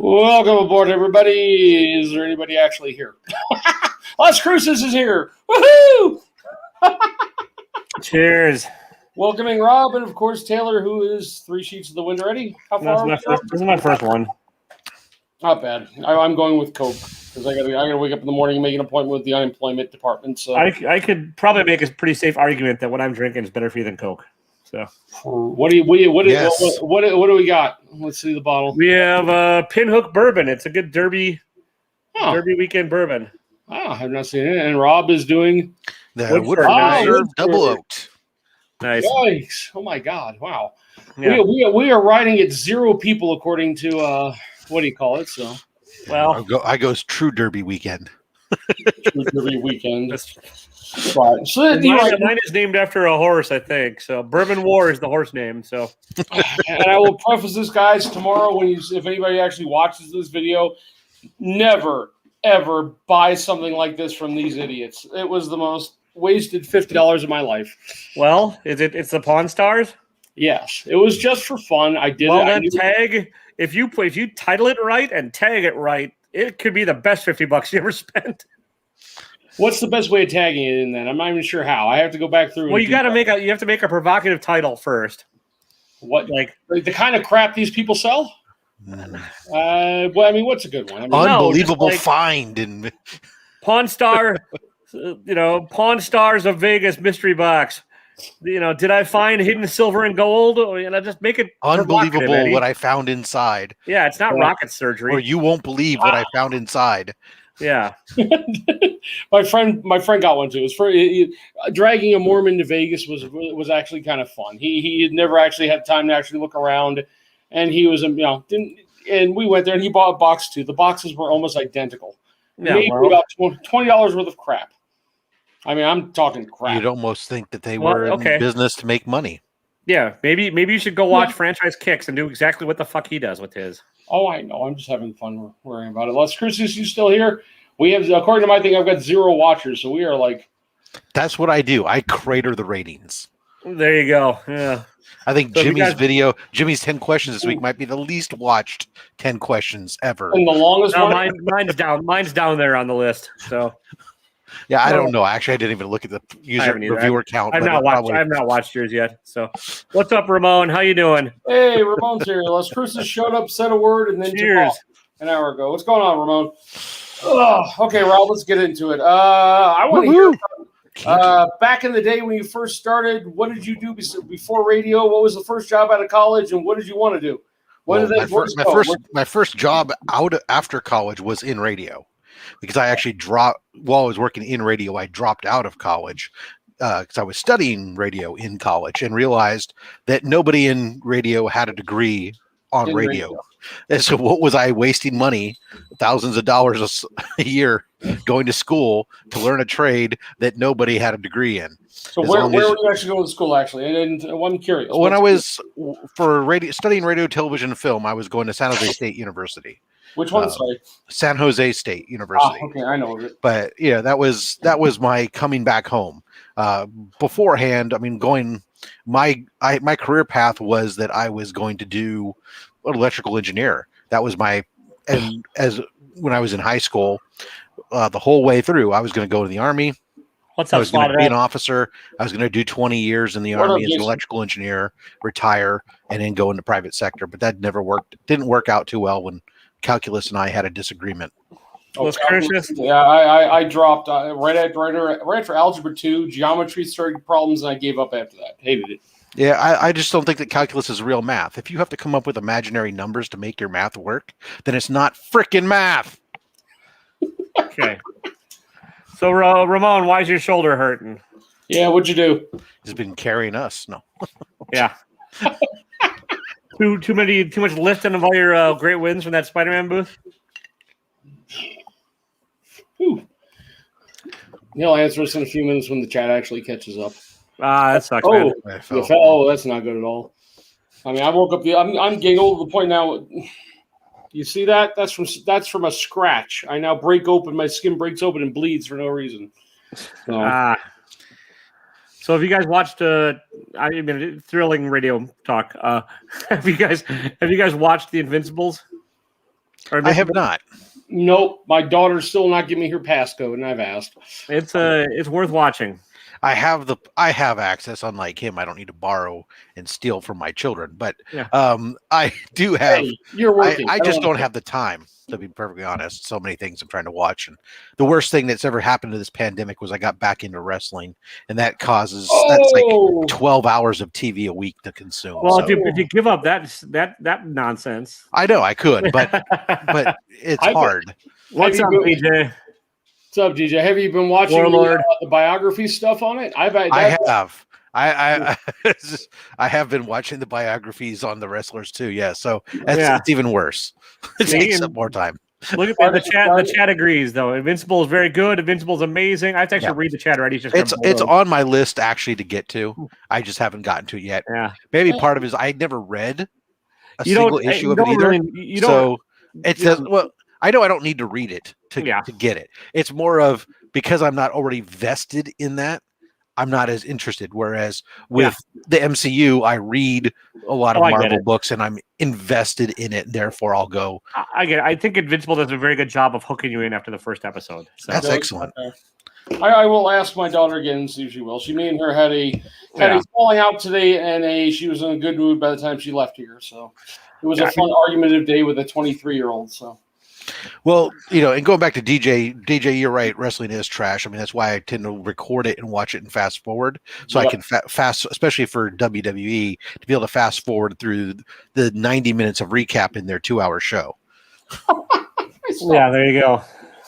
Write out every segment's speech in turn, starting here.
Welcome aboard, everybody. Is there anybody actually here? Las Cruces is here. Woohoo! Cheers. Welcoming Rob and, of course, Taylor, who is 3 sheets of the wind already. How far? This is my first one. Not bad. I'm going with Coke because I gotta wake up in the morning and make an appointment with the unemployment department. So I could probably make a pretty safe argument that what I'm drinking is better for you than Coke. So what do we got? Let's see the bottle. We have Pinhook Bourbon. It's a good Derby weekend bourbon. I have not seen it. And Rob is doing the Woodford Reserve Double Oaked. Nice. Yikes! Oh my God! Wow. Yeah. We are riding at 0 people according to what do you call it? So, well, I goes True Derby weekend. True Derby weekend. Right. So mine is named after a horse, I think. So Bourbon War is the horse name. So, and I will preface this, guys, tomorrow if anybody actually watches this video, never ever buy something like this from these idiots. It was the most wasted $50 of my life. Well, it's the Pawn Stars? Yes, it was just for fun. I did. Well, then tag if you title it right and tag it right, it could be the best $50 you ever spent. What's the best way of tagging it in then? I'm not even sure how. I have to go back through. Well, you have to make a provocative title first. What, like the kind of crap these people sell? Well, I mean, what's a good one? I mean, unbelievable find in Pawn Star. Pawn Stars of Vegas mystery box. Did I find hidden silver and gold? Just make it unbelievable what I found inside. Yeah, it's not rocket surgery. Or you won't believe what I found inside. Yeah. my friend got one too. It was for dragging a Mormon to Vegas was actually kind of fun. He had never actually had time to actually look around, and he was and we went there and he bought a box too. The boxes were almost identical. Yeah, maybe about $20 worth of crap. I mean, I'm talking crap. You'd almost think that they were in business to make money. Yeah, maybe you should go watch Franchise Kicks and do exactly what the fuck he does with his. Oh, I know. I'm just having fun worrying about it. Les Cruces, you still here? We have, according to my thing, I've got 0 watchers, so we are like. That's what I do. I crater the ratings. There you go. Yeah. I think Jimmy's 10 questions this week might be the least watched 10 questions ever. And the longest one? Mine's down there on the list. So. Yeah, I don't know. Actually, I didn't even look at the reviewer count. I've not watched yours yet. So, what's up, Ramon? How you doing? Hey, Ramon's here. Las Cruces showed up, said a word, and then took off an hour ago. What's going on, Ramon? Okay, Rob, let's get into it. I want to hear back in the day when you first started. What did you do before radio? What was the first job out of college, and what did you want to do? My first job out after college was in radio. Because I actually while I was working in radio, I dropped out of college because I was studying radio in college and realized that nobody in radio had a degree on radio. And so what was I wasting money, thousands of dollars a year going to school to learn a trade that nobody had a degree in? So where were you actually going to school, actually? And I'm curious. When I was studying radio, television, and film, I was going to San Jose State University. Which one? Sorry, San Jose State University. Okay, I know of it. But yeah, that was my coming back home. Beforehand, I mean, my career path was that I was going to do an electrical engineer. That was when I was in high school, the whole way through, I was going to go to the Army. I was going to be an officer. I was going to do 20 years in the Army as an electrical engineer, retire, and then go into private sector. But that never worked. It didn't work out too well when calculus and I had a disagreement. I dropped right after algebra 2. Geometry started problems, and I gave up after that. Hated it. Yeah, I just don't think that calculus is real math. If you have to come up with imaginary numbers to make your math work, then it's not frickin' math. Okay. So, Ramon, why is your shoulder hurting? Yeah, what'd you do? He's been carrying us. No. Yeah. Too much lifting of all your great wins from that Spider-Man booth? He'll answer us in a few minutes when the chat actually catches up. That sucks. That's not good at all. I mean, I woke up. I'm getting old to the point now. You see that? That's from a scratch. I now break open. My skin breaks open and bleeds for no reason. So have you guys watched thrilling radio talk? Have you guys watched The Invincibles? I have not. Nope. My daughter's still not giving me her passcode, and I've asked. It's worth watching. I have access. Unlike him, I don't need to borrow and steal from my children. But Yeah. I do have. Hey, you're working. I just don't have the time, to be perfectly honest. So many things I'm trying to watch, and the worst thing that's ever happened to this pandemic was I got back into wrestling, and that causes that's like 12 hours of TV a week to consume. Well, so. if you give up that nonsense, I know I could, but it's hard. What's up, DJ? What's up, DJ? Have you been watching the biography stuff on it? I have. I have been watching the biographies on the wrestlers too. Yeah, so it's even worse. It takes up more time. Look at the chat. The chat agrees, though. Invincible is very good. Invincible is amazing. I have to actually read the chat already. It's on my list actually to get to. I just haven't gotten to it yet. Yeah, maybe part of it is I never read a single issue of it either. So well. I know I don't need to read it to get it. It's more of because I'm not already vested in that, I'm not as interested. Whereas with the MCU, I read a lot of Marvel books and I'm invested in it. Therefore, I'll go. I get it. I think Invincible does a very good job of hooking you in after the first episode. So. That's excellent. I will ask my daughter again and see if she will. Me and her had a falling out today, and she was in a good mood by the time she left here. So it was a fun argumentative day with a 23-year-old. So. Well, and going back to DJ, you're right. Wrestling is trash. I mean, that's why I tend to record it and watch it and fast forward, so I can fast, especially for WWE, to be able to fast forward through the 90 minutes of recap in their 2-hour show. Yeah, there you go.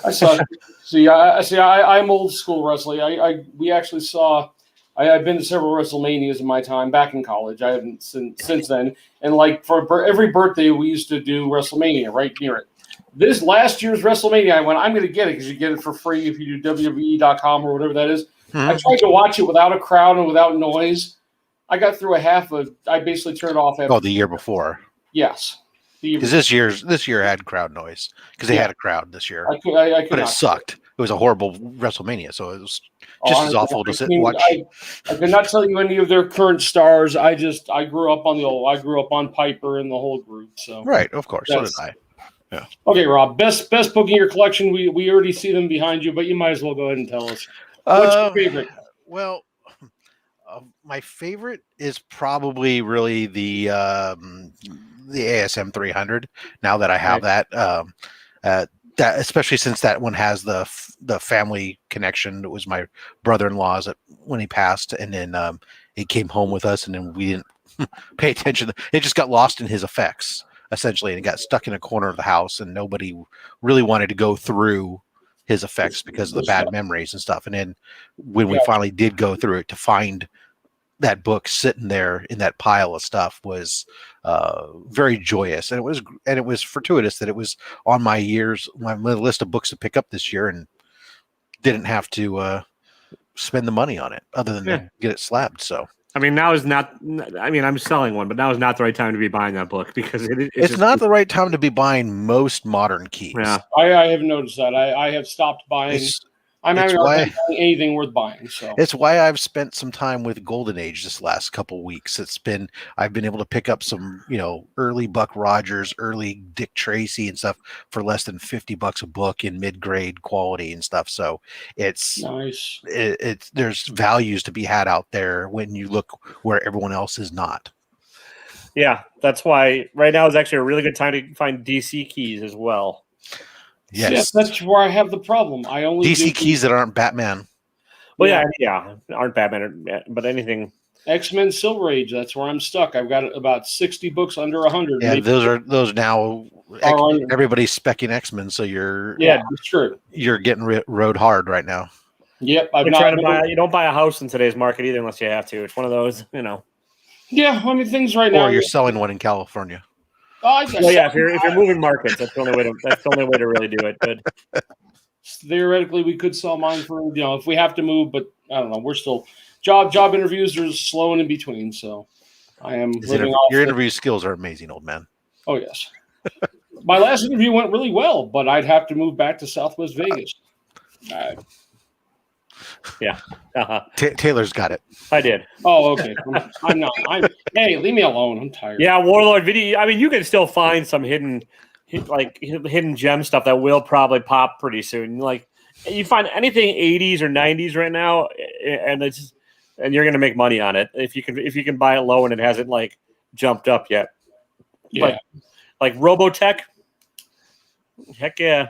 I saw. I'm old school wrestling. We actually saw. I've been to several WrestleManias in my time back in college. I haven't since then. And like for every birthday, we used to do WrestleMania right near it. This last year's WrestleMania, I went, I'm going to get it because you get it for free if you do WWE.com or whatever that is. Mm-hmm. I tried to watch it without a crowd and without noise. I got through I basically turned off. The year before. Yes. Because this year had crowd noise because they had a crowd this year. But it sucked. It was a horrible WrestleMania, so it was just as awful to sit and watch. I could not tell you any of their current stars. I grew up on Piper and the whole group. So right, of course, so did I. Yeah. Okay, Rob. Best book in your collection. We already see them behind you, but you might as well go ahead and tell us. What's your favorite? Well, my favorite is probably really the ASM 300. Now that I have that especially since that one has the family connection. It was my brother-in-law's when he passed, and then he came home with us, and then we didn't pay attention. It just got lost in his effects. Essentially, and it got stuck in a corner of the house, and nobody really wanted to go through his effects because of the bad memories and stuff. And then when we finally did go through it, to find that book sitting there in that pile of stuff was very joyous, and it was fortuitous that it was on my list of books to pick up this year, and didn't have to spend the money on it other than to get it slabbed. So. I mean, now is not. I mean, I'm selling one, but now is not the right time to be buying that book because it's not the right time to be buying most modern keys. Yeah, I have noticed that. I have stopped buying. I'm having buying anything worth buying. So it's why I've spent some time with Golden Age this last couple weeks. I've been able to pick up some, early Buck Rogers, early Dick Tracy and stuff for less than $50 a book in mid-grade quality and stuff. So it's nice. There's values to be had out there when you look where everyone else is not. Yeah, that's why right now is actually a really good time to find DC keys as well. Yes, that's where I have the problem. I only DC keys that aren't Batman. Well, aren't Batman, but anything. X-Men Silver Age. That's where I'm stuck. I've got about 60 books under 100. Yeah, those now. Everybody's specking X-Men, so you're. Yeah, it's true. You're getting rode hard right now. Yep, you don't buy a house in today's market either unless you have to. It's one of those, Yeah, I mean things right now. Or you're selling one in California. Well, yeah, if you're moving markets, that's the only way to really do it. But theoretically, we could sell mine for if we have to move, but I don't know. We're still job interviews are slow and in between. So I am living off. Your interview skills are amazing, old man. Oh yes, my last interview went really well, but I'd have to move back to Southwest Vegas. Yeah. Uh-huh. Taylor's got it. I did. Oh, okay. I'm not. Hey, leave me alone. I'm tired. Yeah, Warlord video. I mean, you can still find some hidden hidden gem stuff that will probably pop pretty soon. Like you find anything 80s or 90s right now, and you're going to make money on it if you can buy it low and it hasn't like jumped up yet. Yeah. Like Robotech, heck yeah.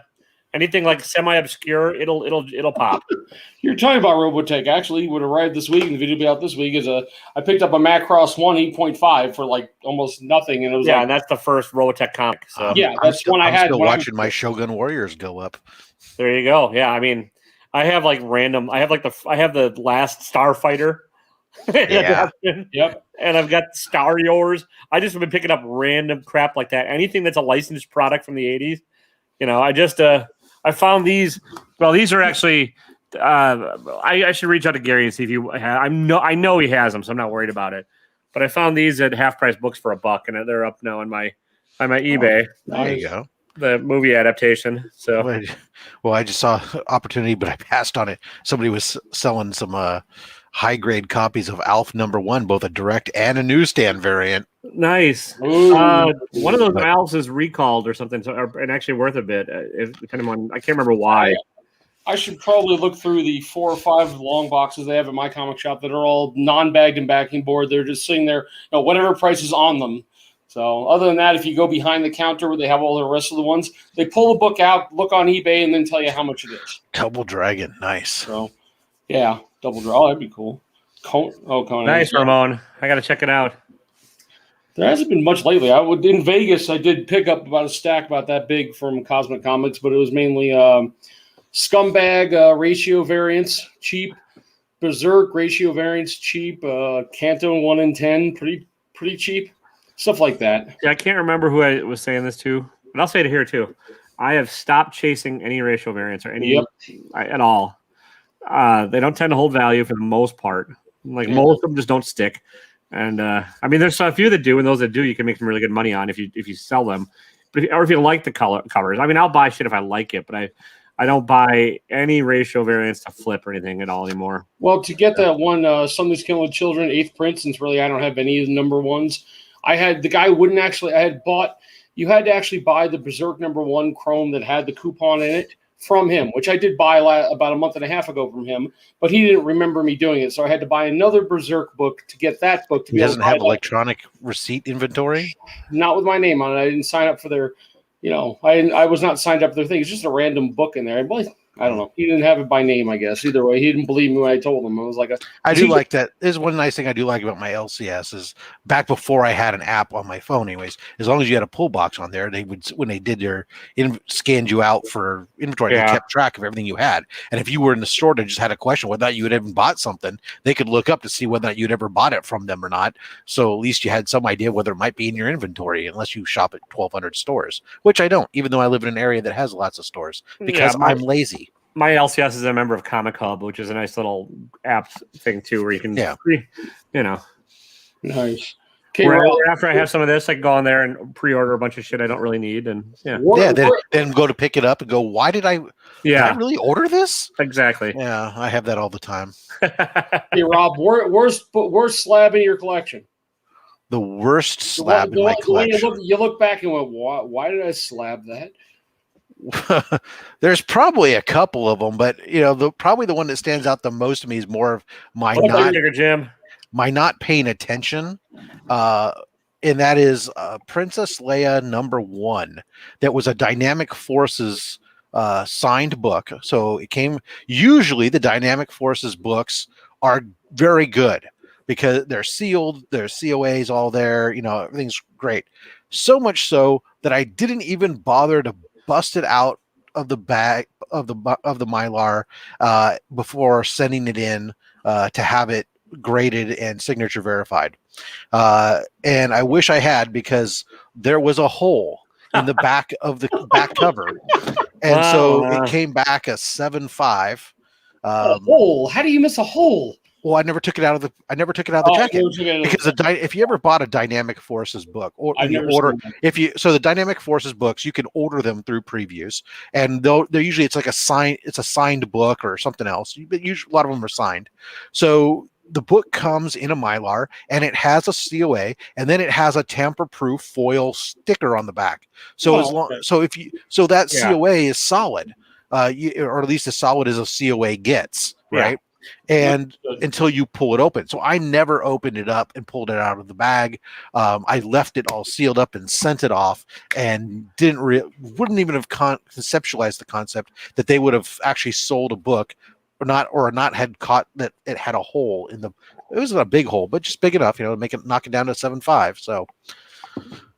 Anything like semi-obscure, it'll pop. You're talking about Robotech. Actually, would arrive this week, and the video will be out this week. I picked up a Macross 1 8.5 for like almost nothing, and it was and that's the first Robotech comic. So that's one I had. I'm still watching my Shogun Warriors go up. There you go. Yeah, I mean, I have like random. I have the last Starfighter. Yeah. Yep. And I've got Star Yours. I just have been picking up random crap like that. Anything that's a licensed product from the 80s. I found these. Well, these are actually. I should reach out to Gary and see if I know he has them, so I'm not worried about it. But I found these at Half Price Books for $1, and they're up now on my eBay. There you go. The movie adaptation. So, well, I just saw opportunity, but I passed on it. Somebody was selling some high grade copies of Alf #1, both a direct and a newsstand variant. Nice. One of those Alfs is recalled or something, and actually worth a bit. Depending on, I can't remember why. I should probably look through the 4 or 5 long boxes they have at my comic shop that are all non-bagged and backing board. They're just sitting there, whatever price is on them. So other than that, if you go behind the counter where they have all the rest of the ones, they pull the book out, look on eBay, and then tell you how much it is. Double Dragon, nice. So, yeah, Double Dragon. Oh, that'd be cool. Conan. Nice, Ramon. I got to check it out. There hasn't been much lately. In Vegas, I did pick up about a stack about that big from Cosmic Comics, but it was mainly Scumbag ratio variants, cheap. Berserk ratio variants, cheap. Kanto 1 in 10, pretty cheap. Stuff like that. Yeah, I can't remember who I was saying this to, but I'll say it here too. I have stopped chasing any ratio variants or any at all. They don't tend to hold value for the most part. Like most of them just don't stick. And I mean, there's a few that do, and those that do, you can make some really good money on if you sell them. But if you like the covers, I mean, I'll buy shit if I like it, but I don't buy any ratio variants to flip or anything at all anymore. Well, to get that one, Something's Killing Children, 8th print, since really I don't have any of the #1s. You had to actually buy the Berserk #1 Chrome that had the coupon in it from him, which I did buy about a month and a half ago from him, but he didn't remember me doing it. So I had to buy another Berserk book to get that book. He doesn't have electronic receipt inventory? Not with my name on it. I didn't sign up for their, I was not signed up for their thing. It's just a random book in there. I don't know. He didn't have it by name, I guess. Either way, he didn't believe me when I told him. I was like, I do like that. There's one nice thing I do like about my LCS is back before I had an app on my phone, anyways. As long as you had a pull box on there, they would, when they did their scanned you out for inventory, they kept track of everything you had. And if you were in the store that just had a question whether or not you had even bought something, they could look up to see whether or not you'd ever bought it from them or not. So at least you had some idea whether it might be in your inventory, unless you shop at 1,200 stores, which I don't, even though I live in an area that has lots of stores because I'm lazy. My LCS is a member of Comic Hub, which is a nice little app thing too, where you can, Nice. Okay, after I have some of this, I can go on there and pre-order a bunch of shit I don't really need, and then go to pick it up and go, why did I really order this? Exactly. Yeah, I have that all the time. Hey, Rob, worst slab in your collection? The worst slab in my collection. You look back and went, why did I slab that? There's probably a couple of them, but probably the one that stands out the most to me is more of my not paying attention, and that is Princess Leia #1. That was a Dynamic Forces signed book. So it came. Usually, the Dynamic Forces books are very good because they're sealed. There's COAs all there. Everything's great. So much so that I didn't even bother to bust it out of the bag of the Mylar before sending it in to have it graded and signature verified. And I wish I had, because there was a hole in the back of the back cover, and so it came back a 7.5. A hole? How do you miss a hole? Well, I never took it out of the jacket, because if you ever bought a Dynamic Forces book, or the Dynamic Forces books, you can order them through previews, and they're usually it's a signed book or something else, but usually a lot of them are signed. So the book comes in a Mylar and it has a COA and then it has a tamper-proof foil sticker on the back. So that COA is solid, or at least as solid as a COA gets, right? And until you pull it open. So I never opened it up and pulled it out of the bag. I left it all sealed up and sent it off, and wouldn't even have conceptualized the concept that they would have actually sold a book or not had caught that it had a hole in the. It wasn't a big hole, but just big enough, to knock it down to 7.5. So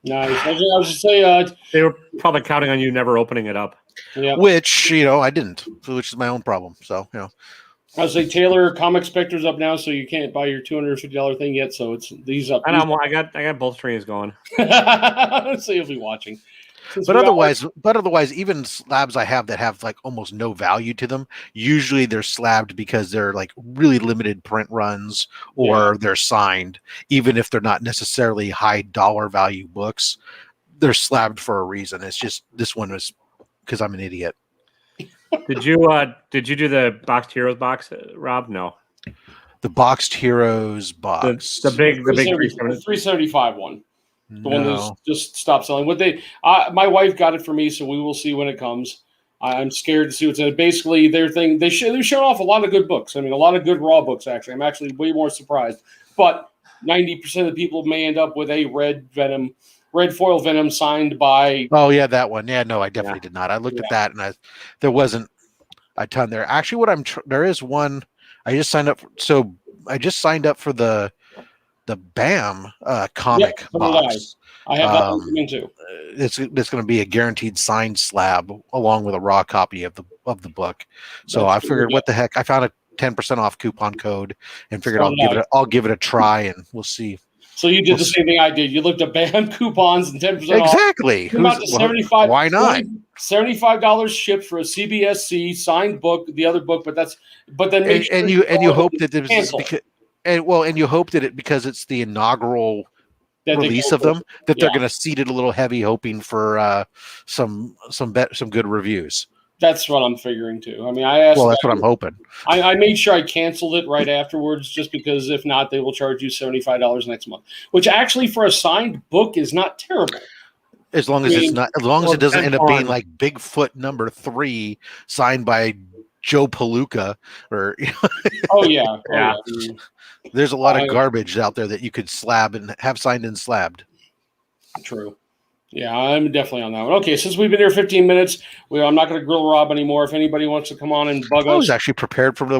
nice. I was just say they were probably counting on you never opening it up. Yeah. Which I didn't, which is my own problem. So I was like, Taylor, Comic Spectre's up now, so you can't buy your $250 thing yet. So it's these up. I know. I got both trains going. So you'll be watching. But otherwise, even slabs I have that have like almost no value to them, usually they're slabbed because they're like really limited print runs or they're signed, even if they're not necessarily high dollar value books. They're slabbed for a reason. It's just this one was because I'm an idiot. Did you do the Boxed Heroes box, Rob? No. The Boxed Heroes box. The big 375 one. The one that just stopped selling. My wife got it for me, so we will see when it comes. I'm scared to see what's in it. Basically, their thing, they're showing off a lot of good books. I mean, a lot of good raw books, actually. I'm actually way more surprised. But 90% of the people may end up with a red foil Venom signed by... Oh, yeah, that one. Yeah, no, I definitely did not. I looked at that, and there wasn't a ton there. Actually, there is one... I just signed up for the BAM comic box. I have that one coming too. It's going to be a guaranteed signed slab along with a raw copy of the book. So I figured, what the heck? I found a 10% off coupon code and figured I'll give it a try and we'll see. So you did the same thing I did. You looked at BAM coupons and 10% off. Exactly. Why not? $75 shipped for a CBSC signed book, the other book, but then you hope that there's because. And you hope that because it's the inaugural release of them, that they're going to seed it a little heavy, hoping for some good reviews. That's what I'm figuring too. I mean, I asked. Well, that's what I'm hoping. I made sure I canceled it right afterwards, just because if not, they will charge you $75 next month. Which actually, for a signed book, is not terrible. As long as it doesn't end up being like Bigfoot #3 signed by Joe Palooka or. Oh yeah. There's a lot of garbage out there that you could slab and have signed and slabbed. True. Yeah, I'm definitely on that one. Okay, since we've been here 15 minutes, I'm not going to grill Rob anymore. If anybody wants to come on and bug us, I was actually prepared for the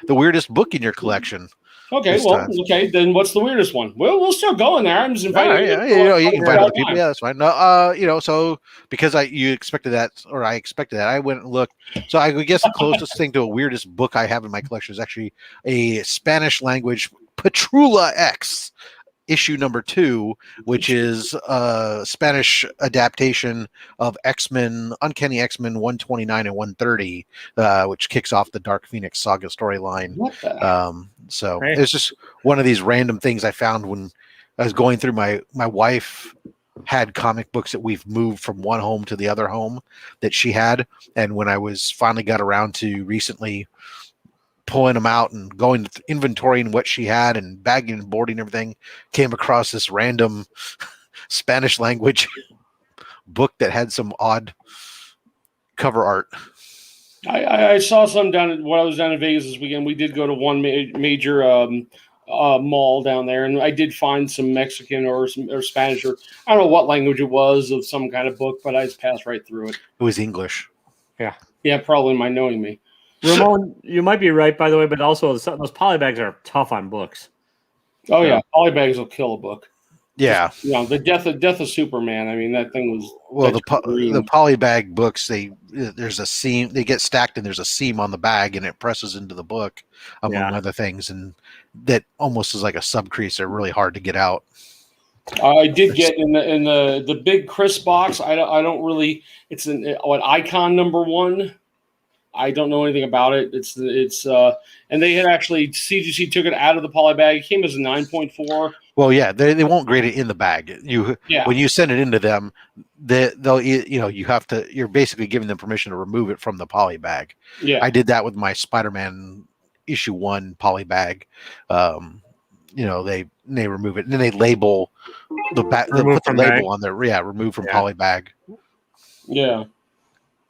weirdest book in your collection. Okay, okay. Then what's the weirdest one? Well, we'll still go in there. I'm just inviting you can invite other people. Yeah, that's fine. No, so because I expected that, I went and looked. So I would guess the closest thing to a weirdest book I have in my collection is actually a Spanish language Patrula X issue #2, which is a Spanish adaptation of X-Men, Uncanny X-Men 129 and 130, which kicks off the Dark Phoenix saga storyline. It's just one of these random things I found when I was going through my wife had comic books that we've moved from one home to the other home that she had. And when I was finally got around to recently pulling them out and going to inventorying what she had and bagging and boarding everything, came across this random Spanish language book that had some odd cover art. I saw some when I was down in Vegas this weekend. We did go to one major mall down there, and I did find some Mexican or Spanish, or I don't know what language it was, of some kind of book, but I just passed right through it. It was English. Yeah, probably my knowing me. Ramon, you might be right, by the way, but also those polybags are tough on books. Oh yeah, polybags will kill a book. Yeah, the death of Superman. I mean, that thing was the polybag books. There's a seam. They get stacked, and there's a seam on the bag, and it presses into the book, among other things, and that almost is like a subcrease. They're really hard to get out. I did get in the big Chris box. I don't really. It's Icon #1. I don't know anything about it. It's and they had actually CGC took it out of the poly bag. It came as a 9.4. Well, yeah, they won't grade it in the bag. When you send it into them, they'll you have to. You're basically giving them permission to remove it from the poly bag. Yeah, I did that with my Spider-Man, issue 1 poly bag. They remove it and then they label the back. They put the label on there. Yeah, remove from poly bag. Yeah.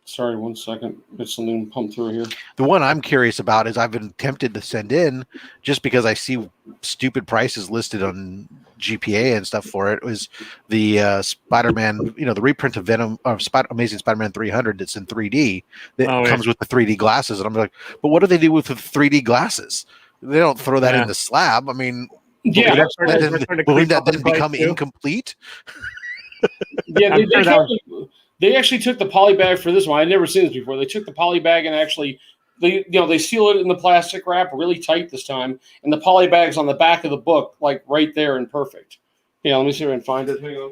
Sorry, 1 second. Get something pumped through here. The one I'm curious about is I've been tempted to send in just because I see stupid prices listed on GPA and stuff for it. Was the Spider-Man, the reprint of Venom of Amazing Spider-Man 300 that's in 3D that comes with the 3D glasses, and I'm like, but what do they do with the 3D glasses? They don't throw that in the slab. I mean, will that then become incomplete? Yeah, they actually took the poly bag for this one. I'd never seen this before. They took the poly bag and actually they seal it in the plastic wrap really tight this time, and the poly bag's on the back of the book, like right there and perfect. Yeah, let me see if I can find it. Hang on.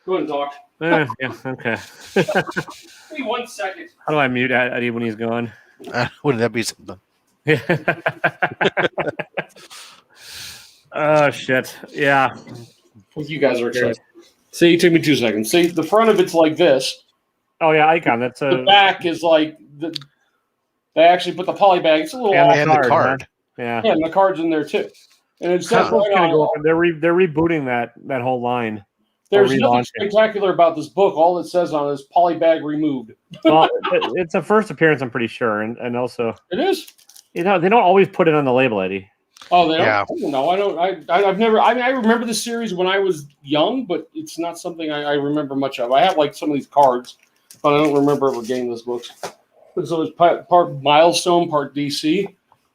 Go ahead and talk. Yeah, okay. Give me 1 second. How do I mute Eddie when he's gone? Wouldn't that be something? Oh shit! Yeah, you guys are excited. See, it took me 2 seconds. See, the front of it's like this. Oh yeah, icon. That's the back is like they actually put the poly bag. It's a little off. And the card. Yeah, and the card's in there too. And it's gonna go. They're rebooting that whole line. There's nothing spectacular about this book. All it says on it is poly bag removed. Well, it's a first appearance, I'm pretty sure, and also it is. They don't always put it on the label, Eddie. Oh, they don't. Yeah. No, I don't. I've never. I mean, I remember the series when I was young, but it's not something I remember much of. I have like some of these cards, but I don't remember ever getting those books. So it's part Milestone, part DC.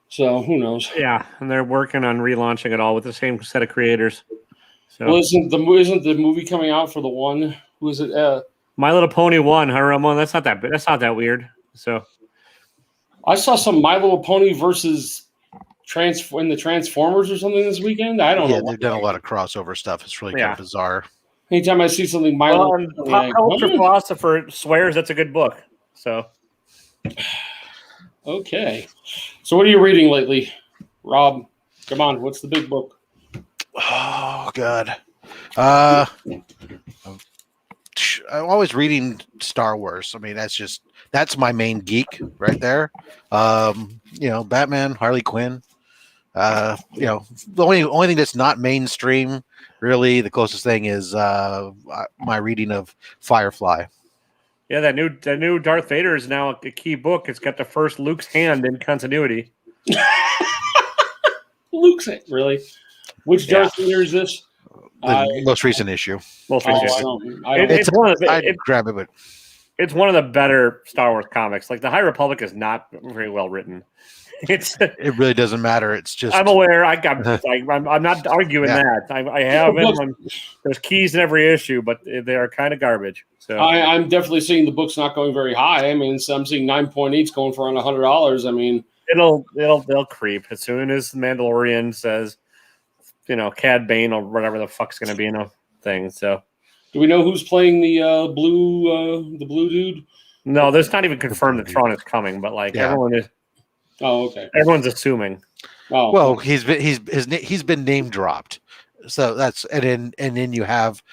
So who knows? Yeah, and they're working on relaunching it all with the same set of creators. So. Well, isn't the movie coming out for the one? Who is it? My Little Pony 1, huh, Ramon? That's not that weird. So I saw some My Little Pony versus in the Transformers or something this weekend. I don't know. Yeah, they've done a lot of crossover stuff. It's really kind of bizarre. Anytime I see something, Culture Philosopher swears that's a good book. So okay. So what are you reading lately, Rob? Come on, what's the big book? Oh God. I'm always reading Star Wars. I mean, that's my main geek right there. Batman, Harley Quinn. The only thing that's not mainstream, really, the closest thing is my reading of Firefly. Yeah, that new Darth Vader is now a key book. It's got the first Luke's hand in continuity. Luke's hand, really? Which Darth Vader is this? The most recent issue. It's one of the. I'd grab it, but it's one of the better Star Wars comics. Like the High Republic is not very well written. It really doesn't matter. It's just I'm aware. I'm not arguing that. I have it. There's keys in every issue, but they are kind of garbage. So I'm definitely seeing the book's not going very high. I mean, I'm seeing 9.8s going for around $100. I mean, they'll creep as soon as Mandalorian says, Cad Bane or whatever the fuck's going to be in a thing. So, do we know who's playing the blue dude? No, there's not even confirmed that Tron is coming, but everyone is. Oh, okay. Everyone's assuming. Oh, well, he's been name dropped, so that's and then you have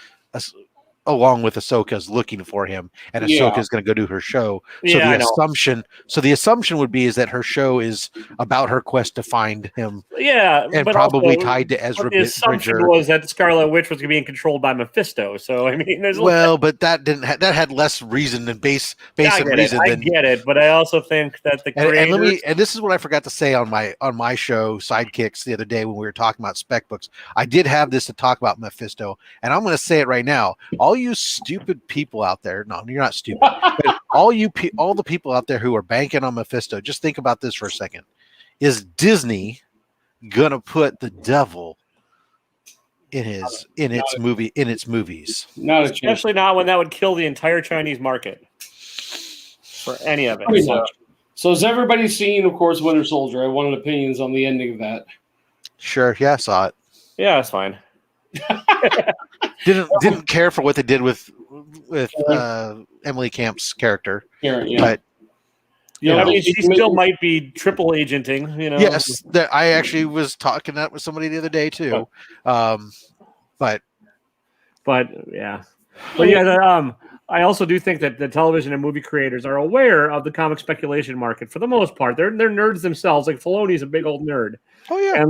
along with Ahsoka's looking for him, and Ahsoka's going to go do her show. So the assumption would be is that her show is about her quest to find him. Yeah, and probably tied to Ezra. The assumption was that the Scarlet Witch was being controlled by Mephisto. So I mean, but that had less reason than base reason. I get it, but I also think that the creators... and this is what I forgot to say on my show Sidekicks the other day when we were talking about spec books. I did have this to talk about Mephisto, and I'm going to say it right now. All you stupid people out there, no, you're not stupid, but all the people out there who are banking on Mephisto, just think about this for a second. Is Disney gonna put the devil in its movies? Not especially not when that would kill the entire Chinese market for any of it. So has everybody seen, of course, Winter Soldier? I wanted opinions on the ending of that. Sure, yeah, I saw it. Yeah, that's fine. Didn't care for what they did with Emily Camp's character, but she still might be triple agenting. Yes, I actually was talking that with somebody the other day too. But yeah, I also do think that the television and movie creators are aware of the comic speculation market for the most part. They're nerds themselves. Like Filoni's a big old nerd. Oh yeah,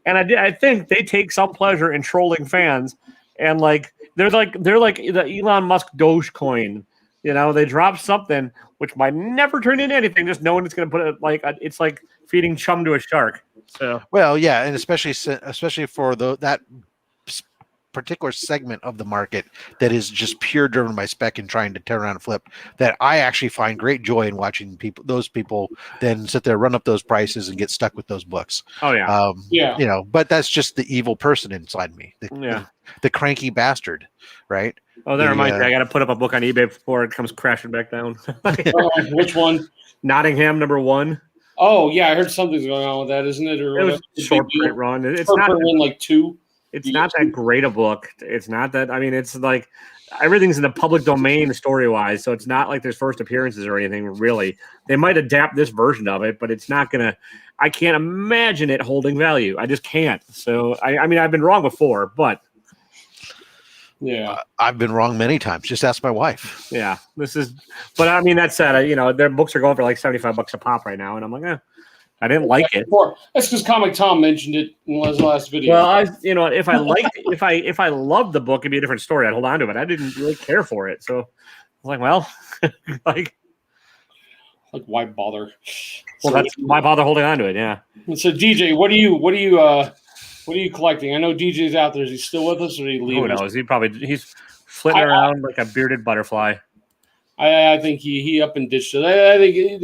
and I think they take some pleasure in trolling fans, and like they're like the Elon Musk Dogecoin. You know, they drop something which might never turn into anything, just knowing it's going to put it it's like feeding chum to a shark. So well, yeah, and especially for that particular segment of the market that is just pure driven by spec and trying to turn around and flip, that I actually find great joy in watching those people then sit there, run up those prices and get stuck with those books. Oh yeah. Yeah. You know, but that's just the evil person inside me, the cranky bastard, right? Oh, that reminds me, I got to put up a book on eBay before it comes crashing back down. Which one? Nottingham #1. Oh yeah, I heard something's going on with that, isn't it? Or it was a short print run. It's short not print run, like 2. It's not that great a book. It's not that. I mean, it's like everything's in the public domain story wise, so it's not like there's first appearances or anything. Really, they might adapt this version of it, but it's not gonna. I can't imagine it holding value. I just can't. So I mean, I've been wrong before, but yeah, I've been wrong many times. Just ask my wife. Yeah, this is. But I mean, that said, their books are going for like $75 a pop right now, and I'm like, I didn't like it. That's because Comic Tom mentioned it in his last video. Well, if I liked, if I loved the book, it'd be a different story. I'd hold on to it. But I didn't really care for it, so I was like, well, like why bother? Well, that's why bother holding on to it. Yeah. So DJ, what are you collecting? I know DJ's out there. Is he still with us, or did he leave? Who knows? He's flitting around like a bearded butterfly. I think he up and ditched it. I think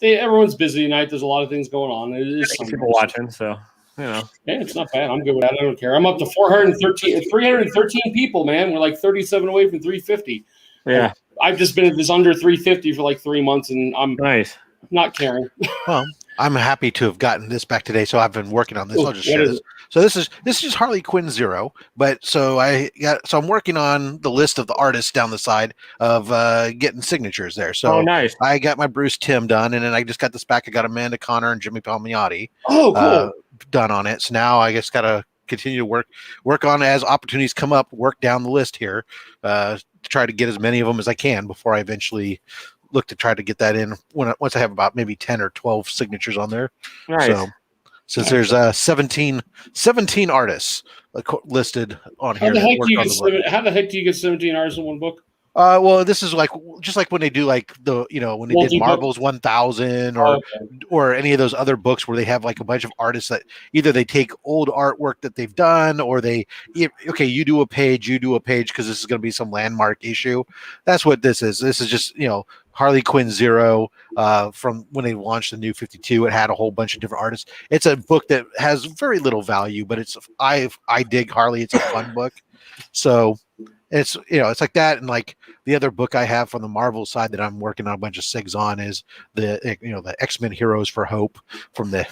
everyone's busy tonight. There's a lot of things going on. There's some people watching, so yeah, it's not bad. I'm good with that. I don't care. I'm up to 313 people, man. We're like 37 away from 350. Yeah, I've just been at this under 350 for like 3 months, and I'm nice. Not caring. Well, I'm happy to have gotten this back today, so I've been working on this. I'll just share this. So this is Harley Quinn 0, but so I'm working on the list of the artists down the side of getting signatures there. So nice. I got my Bruce Timm done, and then I just got this back. I got Amanda Connor and Jimmy Palmiotti done on it. So now I just got to continue to work on as opportunities come up, work down the list here to try to get as many of them as I can before I eventually look to try to get that in once I have about maybe 10 or 12 signatures on there. Nice. So since there's 17 artists listed on here. How the heck do you get 17 artists in one book? Well, this is just like when they do when they did Marvel's 1000 or any of those other books where they have like a bunch of artists that either they take old artwork that they've done or you do a page because this is going to be some landmark issue. That's what this is. This is just, Harley Quinn 0 from when they launched the New 52. It had a whole bunch of different artists. It's a book that has very little value, but I dig Harley. It's a fun book. So it's like that, and like the other book I have from the Marvel side that I'm working on a bunch of sigs on is the X-Men Heroes for Hope from the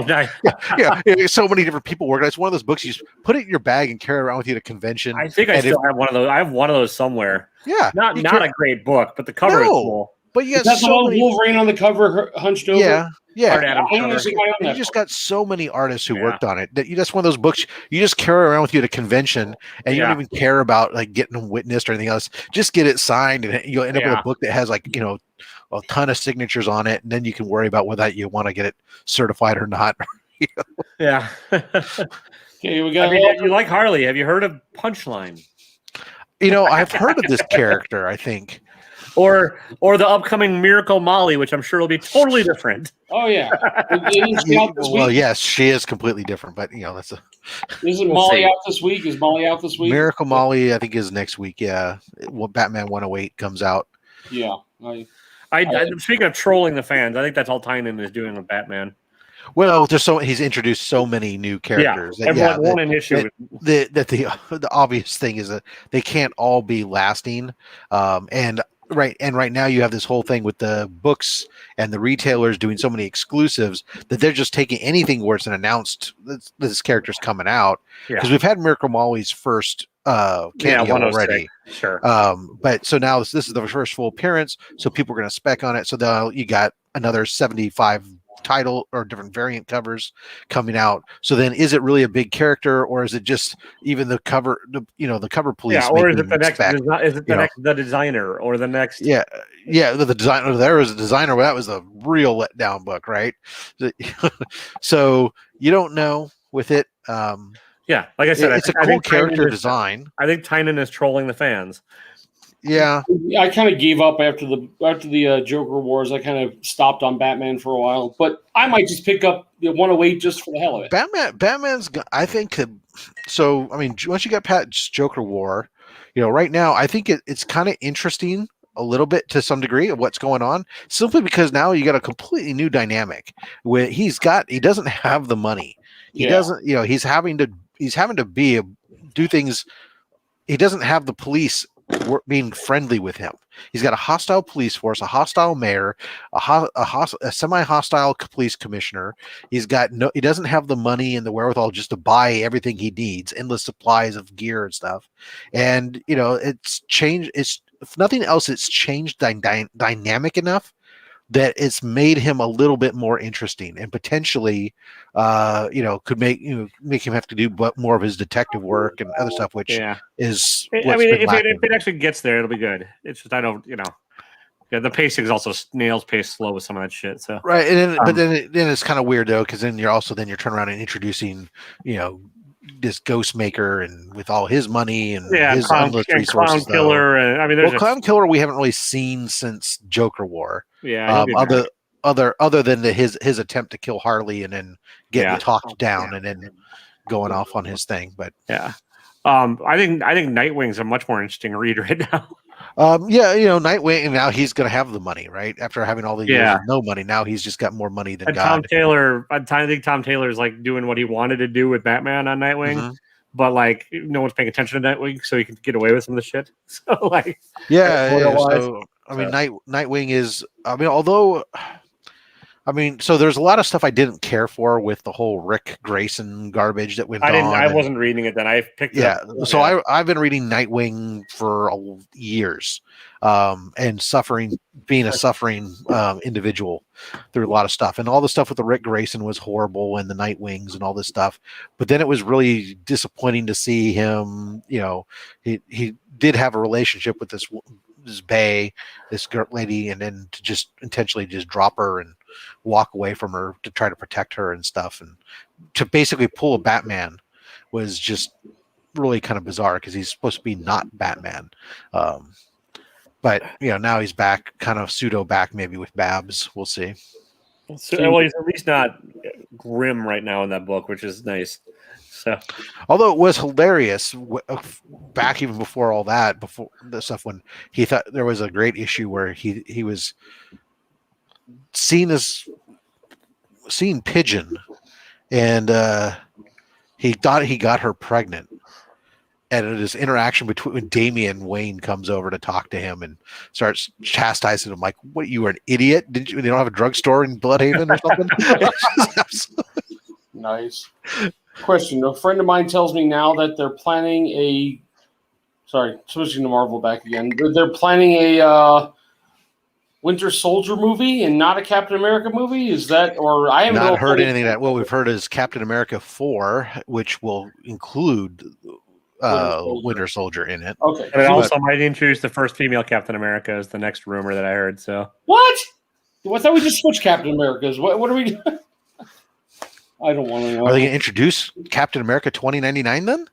nice. yeah, so many different people working. It's one of those books you just put it in your bag and carry around with you to convention. I think I still have one of those. I have one of those somewhere. Yeah, not a great book, but the cover is cool. But you got that's so many Wolverine on the cover, hunched over. Yeah. You just got so many artists who worked on it that that's one of those books you just carry around with you at a convention, and you don't even care about like getting them witnessed or anything else. Just get it signed, and you'll end up with a book that has like a ton of signatures on it, and then you can worry about whether you want to get it certified or not. Yeah. Okay, we got. You like Harley? Have you heard of Punchline? I've heard of this character. I think. Or the upcoming Miracle Molly, which I'm sure will be totally different. Oh yeah. Well, yes, she is completely different, but that's a. Isn't Molly out this week? Is Molly out this week? Miracle Molly, I think, is next week. Yeah, Batman 108 comes out. Yeah. Speaking of trolling the fans, I think that's all Tynan is doing with Batman. Well, he's introduced so many new characters. Yeah, one issue. The obvious thing is that they can't all be lasting, and right now you have this whole thing with the books and the retailers doing so many exclusives that they're just taking anything where it's an announced this character's coming out, because we've had Miracle Molly's first cameo already. Sure. But so now this is the first full appearance, so people are going to spec on it. So now you got another 75 title or different variant covers coming out. So then, is it really a big character, or is it just even the cover? The cover police. Yeah, or is it the next? Expect, Is it the next the designer or the next? Yeah, the designer. There was a designer. That was a real letdown book, right? So you don't know with it. Yeah, like I said, it's a cool character design. I think Tynan is trolling the fans. Yeah, I kind of gave up after the Joker Wars. I kind of stopped on Batman for a while, but I might just pick up the 108 just for the hell of it. Batman's. I think. So I mean, once you get past Joker War, right now I think it's kind of interesting a little bit to some degree of what's going on, simply because now you got a completely new dynamic where he doesn't have the money. He doesn't. He's having to do things. He doesn't have the police being friendly with him. He's got a hostile police force, a hostile mayor, a semi-hostile police commissioner. He doesn't have the money and the wherewithal just to buy everything he needs, endless supplies of gear and stuff. And it's changed. If nothing else, it's changed dynamic enough that it's made him a little bit more interesting, and potentially, could make him have to do more of his detective work and other stuff, which is. I mean, if it actually gets there, it'll be good. It's just the pacing is also snail's pace slow with some of that shit. So right, and then, but then it's kind of weird though, because then you're turning around and introducing this ghost maker and with all his money and his endless resources. Clown Killer, and I mean, Clown Killer we haven't really seen since Joker War. Yeah, other than his attempt to kill Harley and then getting talked down and then going off on his thing. But I think Nightwing's a much more interesting read right now. Nightwing, and now he's going to have the money, right? After having all the years of no money, now he's just got more money than God. I think Tom Taylor's like doing what he wanted to do with Batman on Nightwing, but like no one's paying attention to Nightwing, so he can get away with some of the shit. So like, Nightwing is. So there's a lot of stuff I didn't care for with the whole Rick Grayson garbage that went on. I wasn't reading it then. I picked it up. So I've been reading Nightwing for years, and being a suffering individual through a lot of stuff. And all the stuff with the Rick Grayson was horrible, and the Nightwings and all this stuff. But then it was really disappointing to see him. He did have a relationship with this Bay, this girl lady, and then to just intentionally just drop her and walk away from her to try to protect her and stuff, and to basically pull a Batman was just really kind of bizarre because he's supposed to be not Batman. But now he's back, kind of pseudo back, maybe with Babs. We'll see. Well, he's at least not grim right now in that book, which is nice. So, although it was hilarious back even before all that, before the stuff when he thought there was a great issue where he was seen Pigeon, and he thought he got her pregnant, and this interaction between Damian Wayne comes over to talk to him and starts chastising him like, "What, you were an idiot? Didn't you? They don't have a drugstore in Bloodhaven or something?" Nice. Question. A friend of mine tells me now that they're planning switching to Marvel back again. They're planning a Winter Soldier movie and not a Captain America movie. Is that, or I haven't heard anything that? What we've heard is Captain America 4, which will include Winter Soldier in it. Okay. And it also might introduce the first female Captain America is the next rumor that I heard. So what? I thought we just switched Captain Americas. What are we doing? I don't want to know. Are they going to introduce Captain America 2099 then?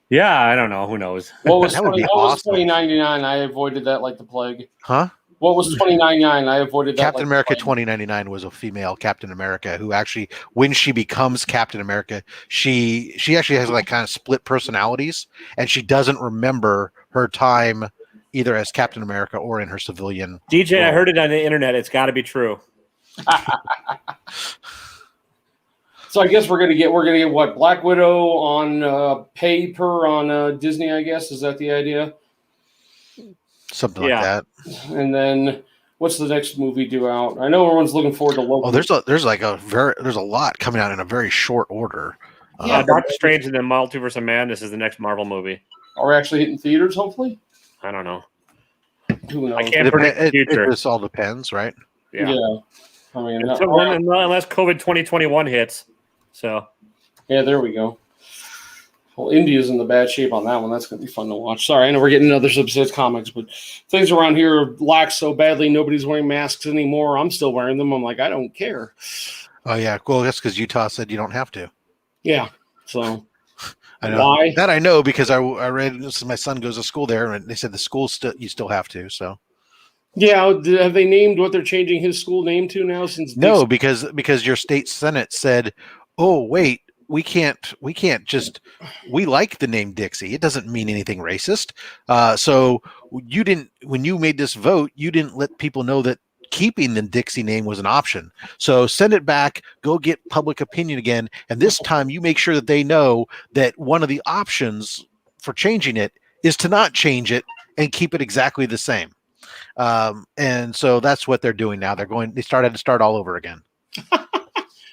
Yeah, I don't know. Who knows? What was 2099? I avoided that like the plague. Huh? What was 2099? I avoided that. Captain America 2099 was a female Captain America who actually, when she becomes Captain America, she actually has like kind of split personalities, and she doesn't remember her time either as Captain America or in her civilian DJ, role. I heard it on the internet. It's got to be true. So I guess we're gonna get what, Black Widow on pay per on Disney, I guess. Is that the idea? Something like that. And then what's the next movie due out? I know everyone's looking forward to Loki. Oh, there's a lot coming out in a very short order. Doctor Strange and the Multiverse of Madness is the next Marvel movie. Are we actually hitting theaters, hopefully? I don't know. Who knows? I can't predict the future. This all depends, right? Yeah. I mean, unless COVID 2021 hits. So, yeah, there we go. Well, India's in the bad shape on that one. That's going to be fun to watch. Sorry, I know we're getting another subset comics, but things around here lack so badly. Nobody's wearing masks anymore. I'm still wearing them. I'm like, I don't care. Oh yeah, well that's because Utah said you don't have to. Yeah, so I know why? that I know because I read my son goes to school there, and they said the school you still have to. So yeah, have they named what they're changing his school name to now? Since no, because your state senate said, oh wait. We just we like the name Dixie. It doesn't mean anything racist. So you didn't when you made this vote, you didn't let people know that keeping the Dixie name was an option. So send it back, go get public opinion again, and this time you make sure that they know that one of the options for changing it is to not change it and keep it exactly the same. And so that's what they're doing now. They started to start all over again.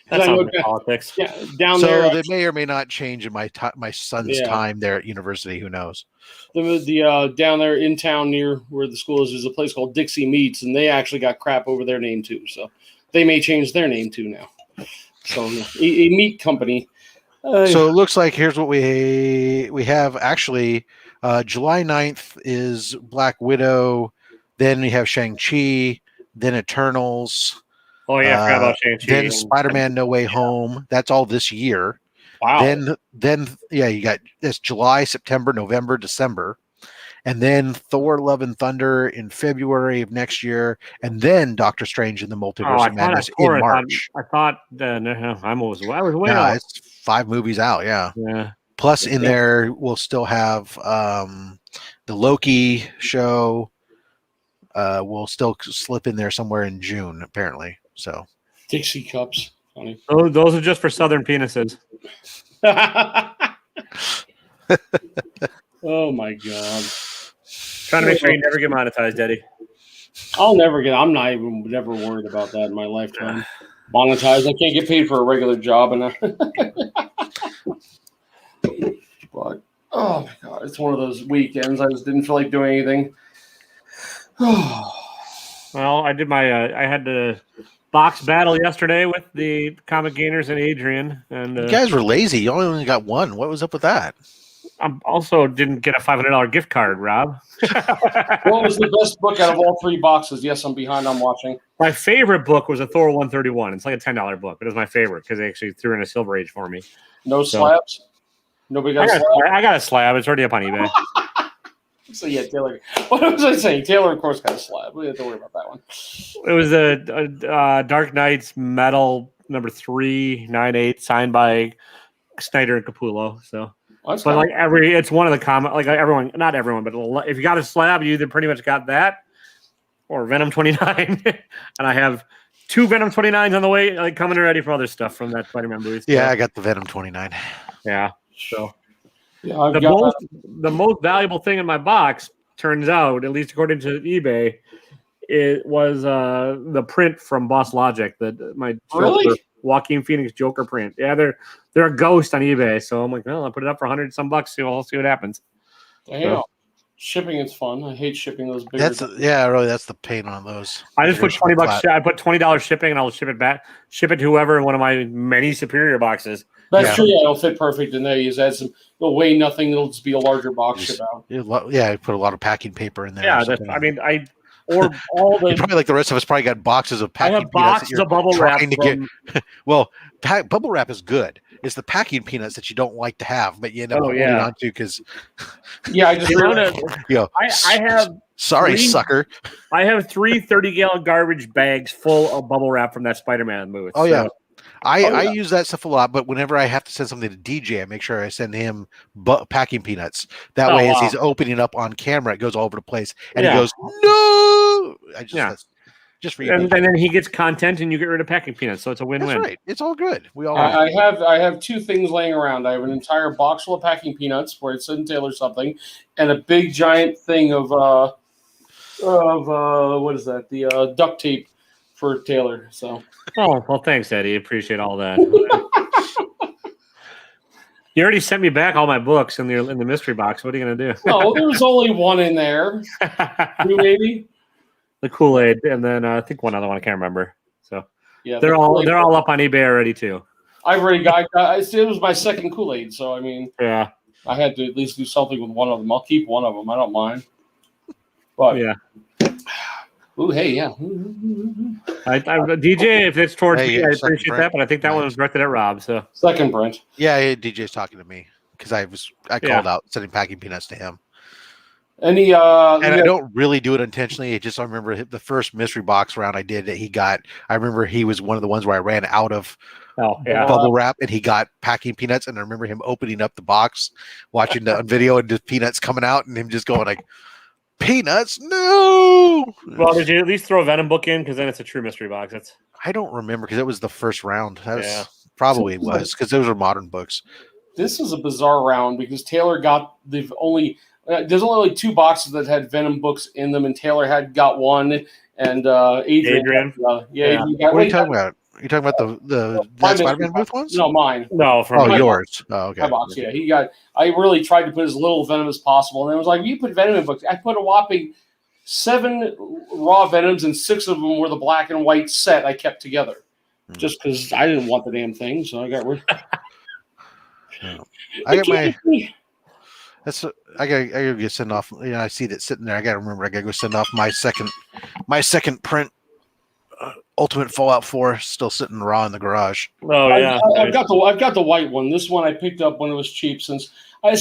That's all politics. Yeah, down so there. So they may or may not change in my son's time there at university. Who knows? The down there in town near where the school is, there's a place called Dixie Meats, and they actually got crap over their name too. So they may change their name too now. So a meat company. So it looks like here's what we have. Actually, July 9th is Black Widow. Then we have Shang-Chi. Then Eternals. Oh yeah, I forgot about Shang-Chi. Then Spider-Man: No Way Home. That's all this year. Wow. Then yeah, you got this July, September, November, December, and then Thor: Love and Thunder in February of next year, and then Doctor Strange in the Multiverse of Madness in March. I thought I was way off. It's 5 movies out. Yeah. Yeah. Plus, in there we'll still have the Loki show. We'll still slip in there somewhere in June, apparently. So Dixie cups. Funny. Oh, those are just for Southern penises. Oh my god! Trying to make sure you never get monetized, Eddie. I'll never get. I'm not even never worried about that in my lifetime. Monetized. I can't get paid for a regular job, and but oh my god, it's one of those weekends. I just didn't feel like doing anything. Well, I did I had the box battle yesterday with the Comic Gainers and Adrian, and you guys were lazy. You only got one. What was up with that? I also didn't get a $500 gift card, Rob. What was the best book out of all 3 boxes? Yes, I'm behind. I'm watching. My favorite book was a Thor 131. It's like a $10 book, but it was my favorite because they actually threw in a Silver Age for me. No slabs? Nobody got a slab? I got a slab. It's already up on eBay. So yeah, Taylor. What was I saying? Taylor, of course, got a slab. We don't have to worry about that one. It was a Dark Knights Metal number 398 signed by Snyder and Capullo. So, but like it's one of the everyone, not everyone, but if you got a slab, you either pretty much got that or Venom 29. And I have 2 Venom 29s on the way, like coming ready for other stuff from that Spider-Man movie. Yeah, I got the Venom 29. Yeah, so. Yeah, the most valuable thing in my box turns out, at least according to eBay, it was the print from Boss Logic that my Joker, Joaquin Phoenix Joker print. Yeah, they're a ghost on eBay, so I'm like, well, I'll put it up for $100 some bucks. I'll see what happens. Damn. So. Shipping is fun. I hate shipping those big. That's the pain on those. I just put $20. I put $20 shipping, and I'll ship it back. Ship it to whoever in one of my many Superior boxes. That's true. Yeah, it'll fit perfect in there. You just add some. It'll weigh nothing. It'll just be a larger box ship out. Yeah, I put a lot of packing paper in there. Yeah, all the. Probably like the rest of us probably got boxes of packing. I have boxes of bubble wrap. Bubble wrap is good. It's the packing peanuts that you don't like to have, but you end up holding on to because. Yeah, I just. I have. Sorry, sucker. I have 3 30-gallon garbage bags full of bubble wrap from that Spider-Man movie. Oh yeah. I use that stuff a lot, but whenever I have to send something to DJ, I make sure I send him packing peanuts. That way, as he's opening up on camera, it goes all over the place, and he goes, "No!" Just for you. And then he gets content, and you get rid of packing peanuts, so it's a win-win. That's right. It's all good. We all. I have 2 things laying around. I have an entire box full of packing peanuts where it's in Taylor something, and a big giant thing of what is that? The duct tape for Taylor. So. Oh, well, thanks, Eddie. Appreciate all that. You already sent me back all my books in the mystery box. What are you going to do? No, there's only 1 in there. 2 maybe? The Kool-Aid, and then I think one other one. I can't remember. So Yeah, they're all up on eBay already too. I've already got. It was my second Kool-Aid, so I mean, Yeah, I had to at least do something with one of them. I'll keep one of them. I don't mind. But yeah. ooh, hey, yeah. DJ, if it's towards Hey, me, I second appreciate print. that. But I think that one Nice. was directed at Rob. So Second print. Yeah, DJ's talking to me because I called out sending packing peanuts to him. Any And I don't really do it intentionally. It just I remember the first mystery box round I did that he got. I remember he was one of the ones where I ran out of bubble wrap, and he got packing peanuts. And I remember him opening up the box, watching the video, and just peanuts coming out, and him just going like, "Peanuts, no!" Well, did you at least throw a Venom book in? Because then it's a true mystery box. I don't remember because it was the first round. That was probably was because those are modern books. This is a bizarre round because Taylor got there's only like 2 boxes that had Venom books in them, and Taylor got one, and Adrian. Adrian got, what are you talking about? Are you talking about the Spider-Man booth ones? No, mine. No, from yours. Oh, okay. My box, yeah. He got. I really tried to put as little Venom as possible, and it was like, you put Venom in books. I put a whopping 7 raw Venoms, and 6 of them were the black and white set I kept together, just because I didn't want the damn thing, so I got rid. I got my. I gotta go send off. I see that sitting there. I gotta remember. I gotta go send off my second print. Ultimate Fallout 4 still sitting raw in the garage. Oh yeah, I've got the white one. This one I picked up when it was cheap. Since I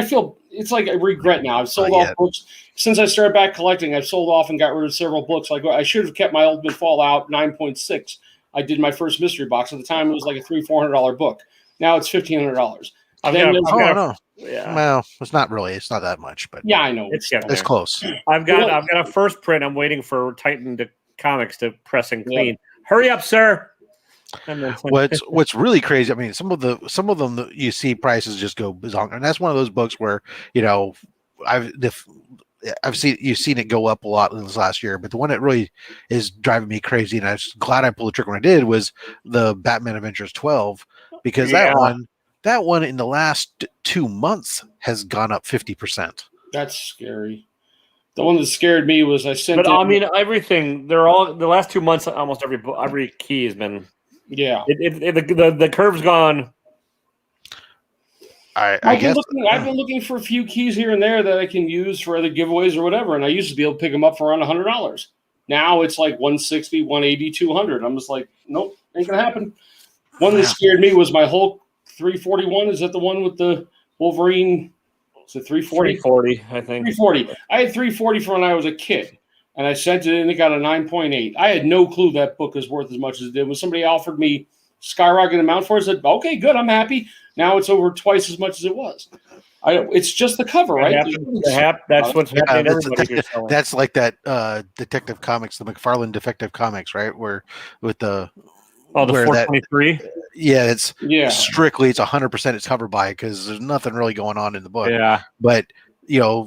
feel it's like I regret now. I've sold off books since I started back collecting. I've sold off and got rid of several books. Like I should have kept my Ultimate Fallout 9.6. I did my first mystery box at the time. It was like a $400 book. Now it's $1,500. Yeah. Well, it's not really. It's not that much, but yeah, I know it's close. I've got a first print. I'm waiting for Titan Comics to press and clean. Yeah. Hurry up, sir! What's really crazy? I mean, some of them that you see prices just go bizarre, and that's one of those books where I've seen it go up a lot in this last year, but the one that really is driving me crazy, and I was glad I pulled the trigger when I did, was the Batman Adventures 12, because that one in the last 2 months has gone up 50%. That's scary. The one that scared me was everything. They're all the last 2 months. Almost every key has been. Yeah. The curve's gone. I've been looking for a few keys here and there that I can use for other giveaways or whatever, and I used to be able to pick them up for around $100. Now it's like 160, 180, 200. I'm just like, nope, ain't gonna happen. One that scared me was my Hulk 341. Is that the one with the Wolverine? Is it 340? 340, I think. 340. I had 340 from when I was a kid, and I sent it in. It got a 9.8. I had no clue that book is worth as much as it did. When somebody offered me skyrocketing amount for it, I said, okay, good, I'm happy. Now it's over twice as much as it was. It's just the cover, right? That's what's happening. That's like that Detective Comics, the McFarlane Defective Comics, right? Where with the 423. It's strictly it's 100% it's covered by because there's nothing really going on in the book. Yeah, but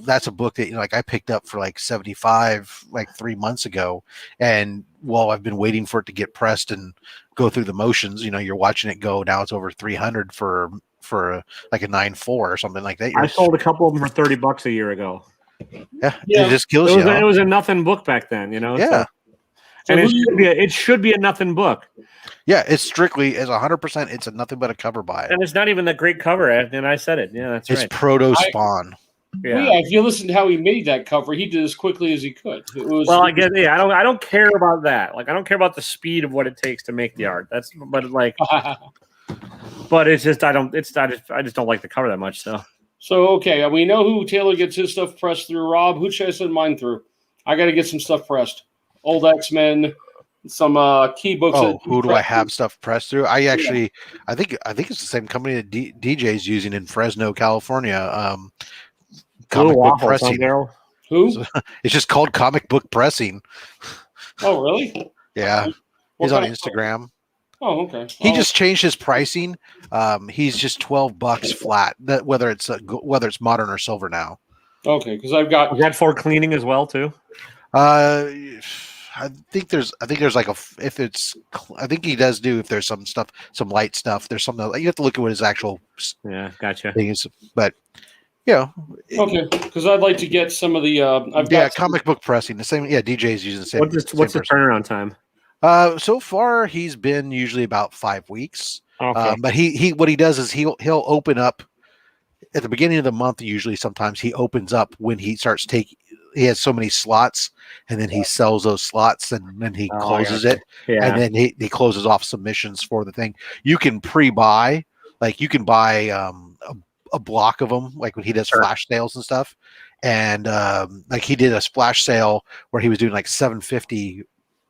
that's a book that I picked up for like 75 like 3 months ago, and I've been waiting for it to get pressed and go through the motions. You're watching it go. Now it's over 300 for like a 9.4 or something like that. I sold a couple of them for $30 a year ago. Yeah. It just kills you. It was a nothing book back then, Yeah. And it should be a nothing book. Yeah, it's strictly as 100%. It's a nothing but a cover by it, and it's not even that great cover. And I said it. Yeah, that's right. It's Proto Spawn. If you listen to how he made that cover, he did as quickly as he could. I guess. Yeah, I don't care about that. Like, I don't care about the speed of what it takes to make the art. But it's just I just don't like the cover that much. So okay, we know who Taylor gets his stuff pressed through. Rob, who should I send mine through? I got to get some stuff pressed. Old X-Men, some key books. Who do I have stuff pressed through? I think it's the same company that DJ's using in Fresno, California. Comic book pressing. Who? It's just called Comic Book Pressing. Oh, really? Yeah, he's on Instagram. Oh, okay. He just changed his pricing. He's just $12 flat. Whether it's modern or silver now. Okay, because I've got that for cleaning as well too. I think there's like I think he does do if there's some stuff, some light stuff. There's something you have to look at what his actual gotcha thing is, but okay, because I'd like to get some of the comic book pressing the same. Yeah, DJ's using the same. What's the turnaround time? So far he's been usually about 5 weeks. Okay. But he what he does is he'll open up at the beginning of the month. Usually, sometimes he opens up when he starts taking. He has so many slots, and then he sells those slots, and then he closes it, and then he closes off submissions for the thing. You can pre-buy, like you can buy a block of them, like when he does flash sales and stuff. And like he did a splash sale where he was doing like 750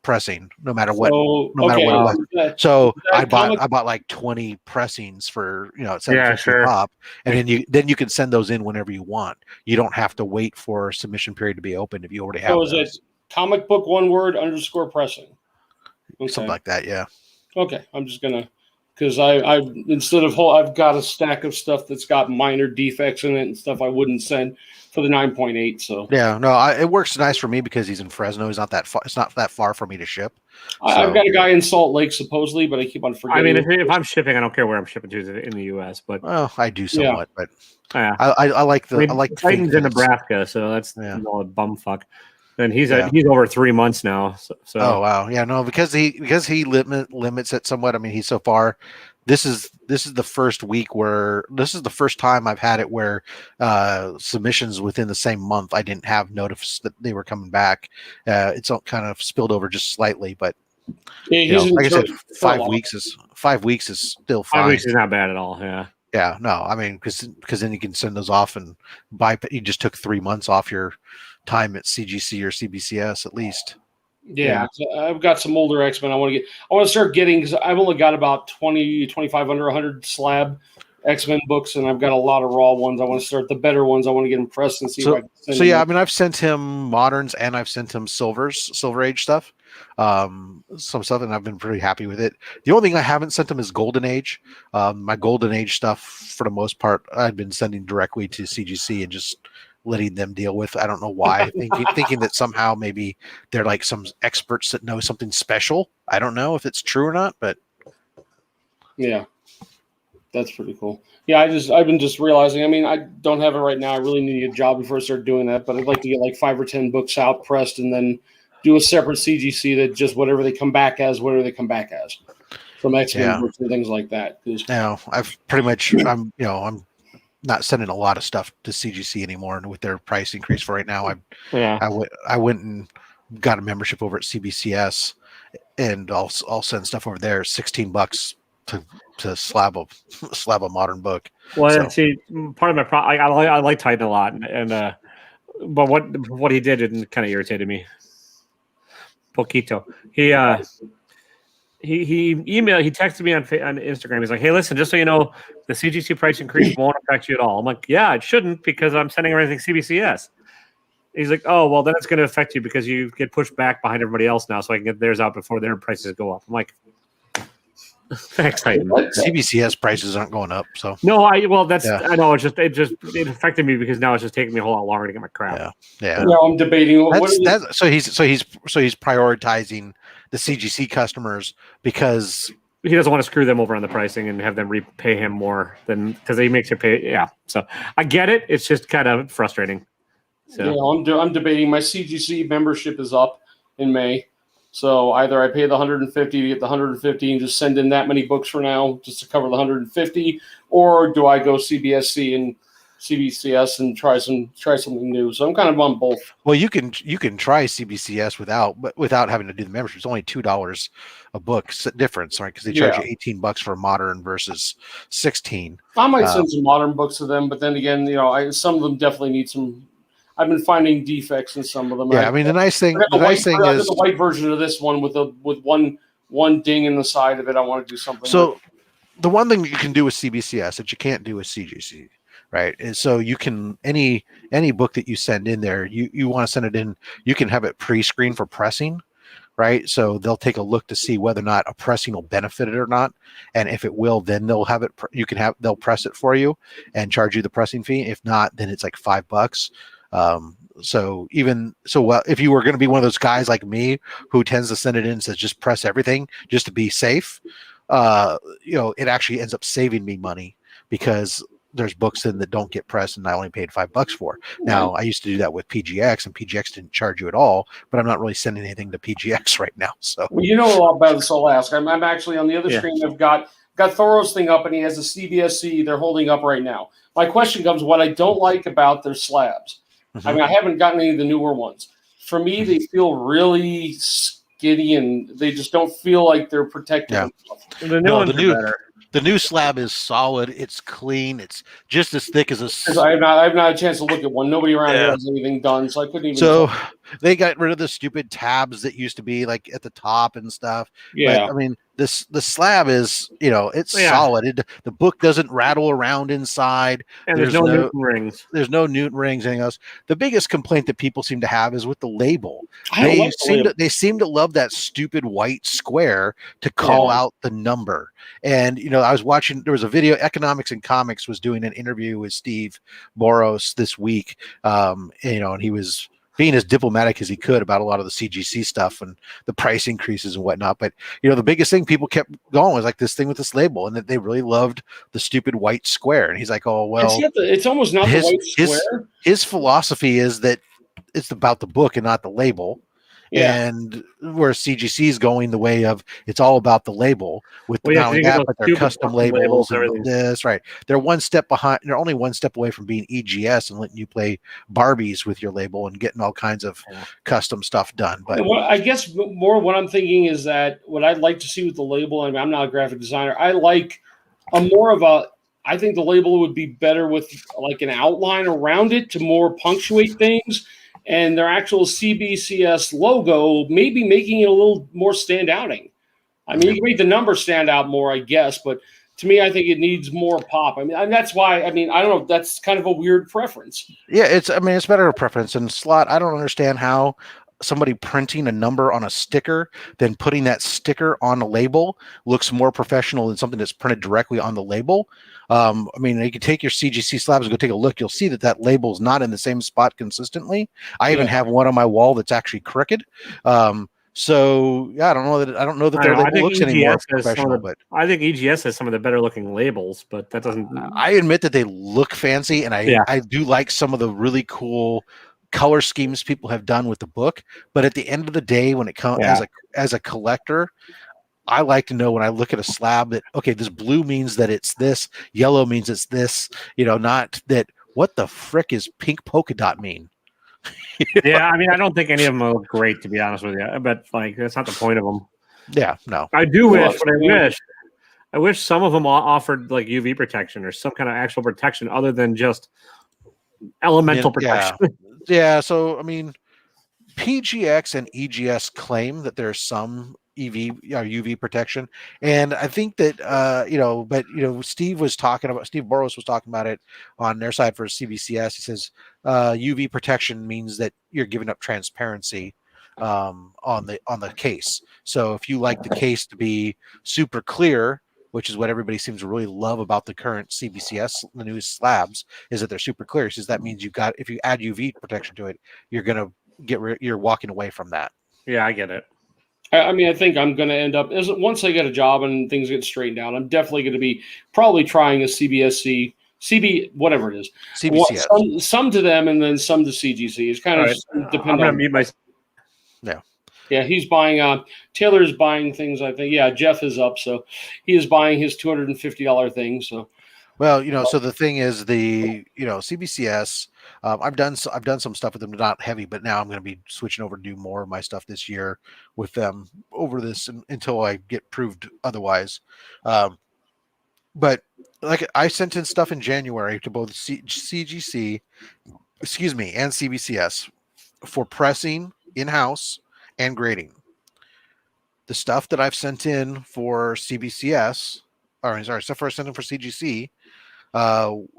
pressing, no matter what it was. So I bought like 20 pressings for at 750 pop, and then you can send those in whenever you want. You don't have to wait for submission period to be open if you already have. So is it comic book one word _ pressing? Okay. Something like that, yeah. Okay, I'm just gonna because I instead of I've got a stack of stuff that's got minor defects in it and stuff I wouldn't send for the 9.8. So yeah, no, it works nice for me because he's in Fresno. He's not that far. It's not that far for me to ship. I've got a guy in Salt Lake supposedly, but I keep on forgetting. I mean, if I'm shipping, I don't care where I'm shipping to in the U.S. But I do somewhat. But yeah, I like the I like Titan's in Nebraska, so that's a bumfuck. And he's over 3 months now. So oh wow, yeah, no, because he limits it somewhat. I mean, he's so far. This is the first week where this is the first time I've had it where submissions within the same month I didn't have notice that they were coming back. It's all kind of spilled over just slightly, but like I said, 5 weeks is 5 weeks is still fine. 5 weeks is not bad at all. Yeah. Yeah, no, I mean, because then you can send those off and buy. You just took 3 months off your time at CGC or CBCS at least. Yeah. So I've got some older X-Men I want to start getting because I've only got about 20, 25 under 100 slab X-Men books, and I've got a lot of raw ones. I want to start the better ones. I want to get them pressed and see if I can send them. I mean, I've sent him moderns and I've sent him Silver Age stuff. Some stuff, and I've been pretty happy with it. The only thing I haven't sent him is Golden Age. My Golden Age stuff, for the most part, I've been sending directly to CGC and just letting them deal with. I don't know why. thinking that somehow maybe they're like some experts that know something special. I don't know if it's true or not, but yeah, that's pretty cool. Yeah, I've been just realizing. I mean, I don't have it right now. I really need a job before I start doing that, but I'd like to get like 5 or 10 books out pressed and then do a separate CGC that just whatever they come back as from X-Men books and things like that. I've pretty much I'm not sending a lot of stuff to CGC anymore, and with their price increase for right now, I went and got a membership over at CBCS, and I'll send stuff over there. $16 to slab a modern book. Well, see, part of my problem, I like Titan a lot, and but what he did kind of irritated me. Poquito. He texted me on Instagram. He's like, "Hey, listen, just so you know, the CGC price increase won't affect you at all." I'm like, "Yeah, it shouldn't because I'm sending everything CBCS." He's like, "Oh, well, then it's going to affect you because you get pushed back behind everybody else now, so I can get theirs out before their prices go up." I'm like, "Thanks, Titan." CBCS prices aren't going up, so no, I know it affected me because now it's just taking me a whole lot longer to get my crap. Yeah. Now I'm debating. So he's prioritizing the CGC customers because he doesn't want to screw them over on the pricing and have them repay him more than because he makes you pay. Yeah, so I get it. It's just kind of frustrating. So I'm debating. My CGC membership is up in May, so either I pay the 150 to get the 150 and just send in that many books for now just to cover the 150, or do I go CBSC and CBCS and try something new? So I'm kind of on both. Well, you can try CBCS without having to do the membership. It's only $2 a book difference, right? Because they charge you $18 for modern versus 16. I might send some modern books to them, but then again, some of them definitely need some. I've been finding defects in some of them. Yeah, I mean the nice thing is the white version of this one with one ding in the side of it. I want to do something. So the one thing you can do with CBCS that you can't do with CGC, right? And so you can any book that you send in there, you want to send it in, you can have it pre-screened for pressing, right? So they'll take a look to see whether or not a pressing will benefit it or not, and if it will, then they'll have it. They'll press it for you and charge you the pressing fee. If not, then it's like $5. So if you were going to be one of those guys like me who tends to send it in and says just press everything just to be safe, it actually ends up saving me money because there's books in that don't get pressed and I only paid $5 for. Now I used to do that with PGX, and PGX didn't charge you at all, but I'm not really sending anything to PGX right now. So well, you know a lot about this. I'll ask. I'm actually on the other screen. I've got Thoros thing up, and he has a CBSC they're holding up right now. My question comes: what I don't like about their slabs. I mean, I haven't gotten any of the newer ones. For me, they feel really skinny, and they just don't feel like they're protected. Yeah. The new ones are better. The new slab is solid. It's clean. It's just as thick as a. I have not had a chance to look at one. Nobody around here has anything done, so I couldn't even. So they got rid of the stupid tabs that used to be like at the top and stuff. Yeah, but, I mean the slab is it's solid. The book doesn't rattle around inside. And there's no Newton rings. There's no Newton rings. Anything else. The biggest complaint that people seem to have is with the label. They seem to love that stupid white square to call out the number. And I was watching. There was a video. Economics and Comics was doing an interview with Steve Boros this week. And he was being as diplomatic as he could about a lot of the CGC stuff and the price increases and whatnot. But the biggest thing people kept going was like this thing with this label, and that they really loved the stupid white square. And he's like, "Oh well, it's almost not the white square." His philosophy is that it's about the book and not the label. Yeah. And where CGC is going the way of it's all about the label with not only that, but their custom labels and this, right? They're one step behind. They're only one step away from being EGS and letting you play Barbies with your label and getting all kinds of custom stuff done. But I guess more what I'm thinking is that what I'd like to see with the label, and I'm not a graphic designer, I like I think the label would be better with like an outline around it to more punctuate things. And their actual CBCS logo, maybe making it a little more standouting. I mean, you can make the number stand out more, I guess, but to me, I think it needs more pop. I mean, that's why. I mean, I don't know. That's kind of a weird preference. Yeah, it's better a preference. And Slot, I don't understand how somebody printing a number on a sticker than putting that sticker on a label looks more professional than something that's printed directly on the label. I mean, you can take your CGC slabs and go take a look. You'll see that label is not in the same spot consistently. I even have one on my wall that's actually crooked. So yeah, I don't know that their label looks any more professional. But I think EGS has some of the better looking labels, but that doesn't. I admit that they look fancy, and I do like some of the really cool color schemes people have done with the book. But at the end of the day, when it comes as a collector, I like to know when I look at a slab that, okay, this blue means that it's this, yellow means it's this, not that what the frick is pink polka dot mean? Yeah, I mean, I don't think any of them look great, to be honest with you, but like that's not the point of them. Yeah, no. I do wish, I wish some of them offered like UV protection or some kind of actual protection other than just elemental protection. Yeah, so I mean, PGX and EGS claim that there's some UV protection, and I think that Steve Boros was talking about it on their side for CBCS. He says UV protection means that you're giving up transparency on the case. So if you like the case to be super clear, which is what everybody seems to really love about the current CBCS, the new slabs, is that they're super clear. He says that means if you add UV protection to it, you're gonna you're walking away from that. Yeah, I get it. I mean, I think I'm going to end up, once I get a job and things get straightened out, I'm definitely going to be probably trying a whatever it is. CBCS. Some to them and then some to CGC. It's kind of dependent. I'm going to mute myself. Yeah. Yeah, he's buying, Taylor's buying things, I think. Yeah, Jeff is up, so he is buying his $250 thing, so. Well, so the thing is CBCS, I've done some stuff with them, not heavy, but now I'm going to be switching over to do more of my stuff this year with them over this until I get proved otherwise. But like I sent in stuff in January to both CGC, and CBCS for pressing in-house and grading. The stuff that I've sent in for CBCS, stuff I sent in for CGC,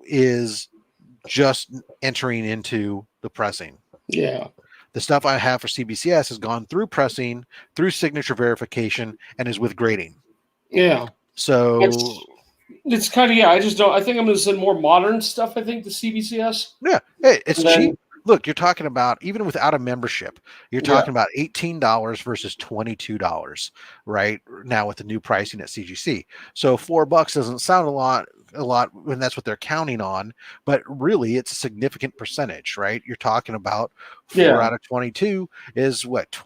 is just entering into the pressing. Yeah. The stuff I have for CBCS has gone through pressing, through signature verification, and is with grading. Yeah. So it's kind of, I just don't, I think I'm going to send more modern stuff, I think, to CBCS. Yeah. Hey, it's cheap. Look, you're talking about, even without a membership, you're talking about $18 versus $22 right now with the new pricing at CGC. So $4 doesn't sound a lot a lot when that's what they're counting on, but really it's a significant percentage, right? You're talking about 4 out of 22 is what,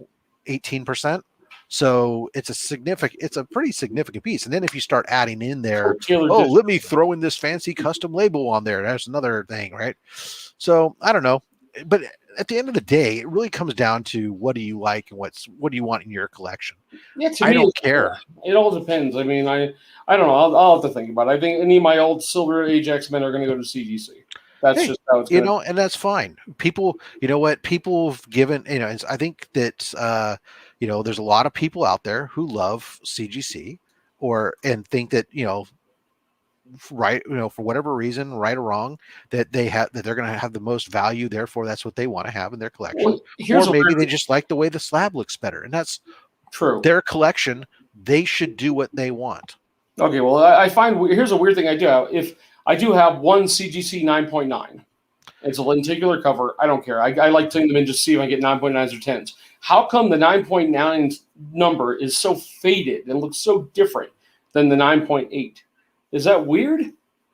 18%. So it's a pretty significant piece. And then if you start adding in there, let me throw in this fancy custom label on there, that's another thing, right? So I don't know, but at the end of the day, it really comes down to what do you like and what do you want in your collection. Yeah, I don't care. It all depends. I mean, I don't know. I'll have to think about it. I think any of my old Silver Age X-Men are going to go to CGC. That's just how it's going. And that's fine. People, you know what? People have given, I think that, there's a lot of people out there who love CGC and think that, right, for whatever reason, right or wrong, that they're going to have the most value. Therefore, that's what they want to have in their collection. Or maybe they just like the way the slab looks better. And that's true. Their collection, they should do what they want. Okay, well, I find here's a weird thing I do have. If I do have one CGC 9.9, it's a lenticular cover. I don't care. I like putting them in just to see if I get 9.9s or 10s. How come the 9.9 number is so faded and looks so different than the 9.8? Is that weird? Do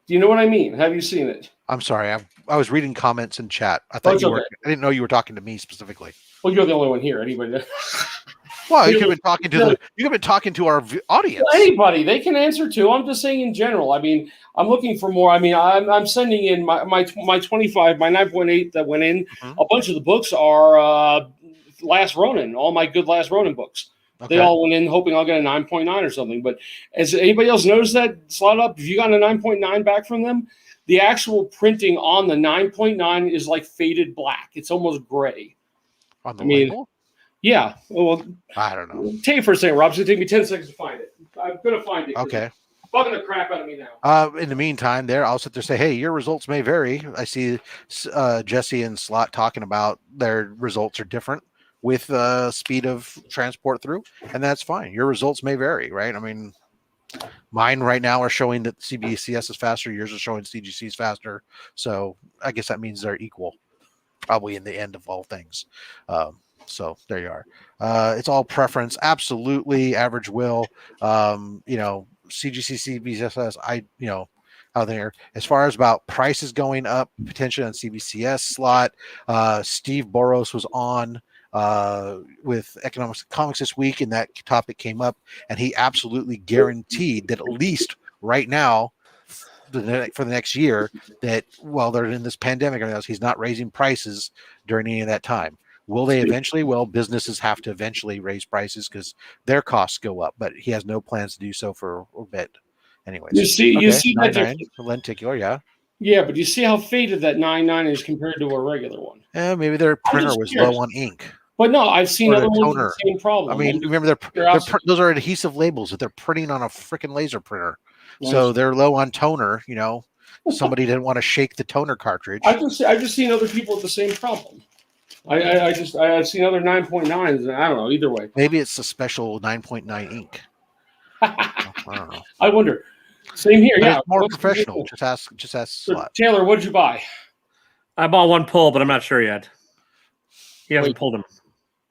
you know what I mean? Have you seen it? I'm sorry. I was reading comments in chat. I thought I didn't know you were talking to me specifically. Well, you're the only one here. Anybody? Well, you could have been talking to our audience. Anybody, they can answer to. I'm just saying in general. I mean, I'm looking for more. I mean, I'm sending in my 25, my 9.8 that went in. Mm-hmm. A bunch of the books are Last Ronin. All my good Last Ronin books. Okay. They all went in hoping I'll get a 9.9 or something. But has anybody else noticed that slot up? If you got a 9.9 back from them, the actual printing on the 9.9 is like faded black. It's almost gray. On the label? Yeah. Well, I don't know. Take it for a second, Rob. It's going to take me 10 seconds to find it. I'm going to find it. Okay. It's bugging the crap out of me now. In the meantime, I'll sit there and say, hey, your results may vary. I see Jesse and Slot talking about their results are different with speed of transport through, and that's fine. Your results may vary, right? I mean, mine right now are showing that CBCS is faster. Yours are showing CGC is faster. So I guess that means they're equal, probably in the end of all things. So there you are. It's all preference. Absolutely. Average will, CGC, CBCS, out there. As far as about prices going up, potentially on CBCS slot, Steve Boros was on with Economics Comics this week, and that topic came up, and he absolutely guaranteed that at least right now, for the next year, that while they're in this pandemic, he's not raising prices during any of that time. Will they eventually? Well, businesses have to eventually raise prices because their costs go up, but he has no plans to do so for a bit. Anyways, you see that lenticular, yeah. Yeah, but you see how faded that 9.9 is compared to a regular one. Yeah, maybe their printer was low on ink. But no, I've seen other ones with the same problem. I mean, remember those are adhesive labels that they're printing on a freaking laser printer, so they're low on toner. Somebody didn't want to shake the toner cartridge. I've just seen other people with the same problem. I've seen other 9.9s, and I don't know. Either way, maybe it's a special 9.9 ink. I don't know. I wonder. Same here. Yeah, more professional. Just ask Slot. Taylor, what did you buy? I bought one pull, but I'm not sure yet. He hasn't pulled them.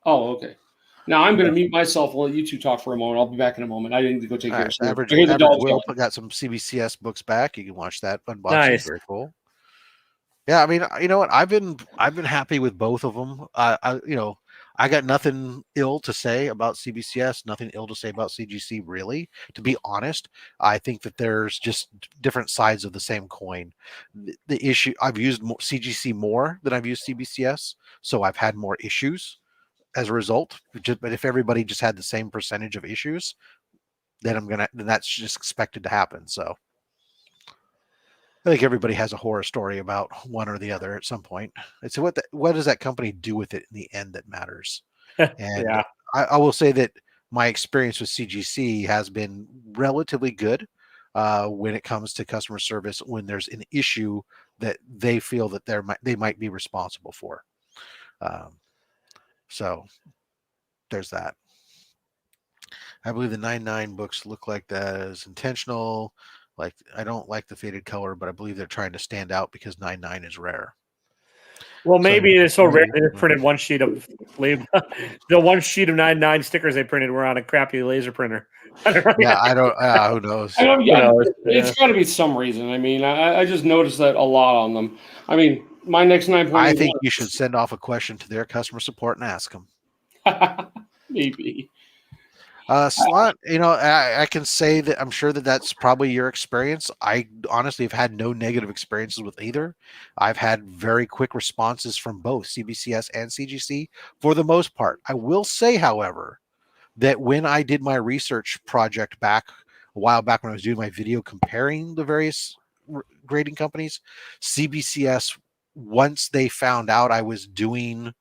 Oh, okay. Now I'm going to mute myself and let you two talk for a moment. I'll be back in a moment. I need to go take care of something. Average Will got some CBCS books back. You can watch that unboxing. Nice. Very cool. Yeah, I mean, you know what? I've been happy with both of them. I got nothing ill to say about CBCS, nothing ill to say about CGC, really. To be honest, I think that there's just different sides of the same coin. The issue, I've used CGC more than I've used CBCS, so I've had more issues as a result. But if everybody just had the same percentage of issues, then that's just expected to happen. So I think everybody has a horror story about one or the other at some point. It's what does that company do with it in the end that matters? And yeah. I will say that my experience with CGC has been relatively good when it comes to customer service when there's an issue that they feel that they might be responsible for. So there's that. I believe the 9.9 books look like that is intentional. Like, I don't like the faded color, but I believe they're trying to stand out because 9.9 is rare. Well, maybe it's so rare they printed one sheet of label. The one sheet of 9.9 stickers they printed were on a crappy laser printer. Yeah, I don't. Who knows? I don't, yeah, knows? it's got to be some reason. I mean, I just noticed that a lot on them. I mean, my next 9.8. I think you should send off a question to their customer support and ask them. Maybe. Slot, I can say that I'm sure that that's probably your experience. I honestly have had no negative experiences with either. I've had very quick responses from both CBCS and CGC for the most part. I will say, however, that when I did my research project a while back when I was doing my video comparing the various grading companies, CBCS, once they found out I was doing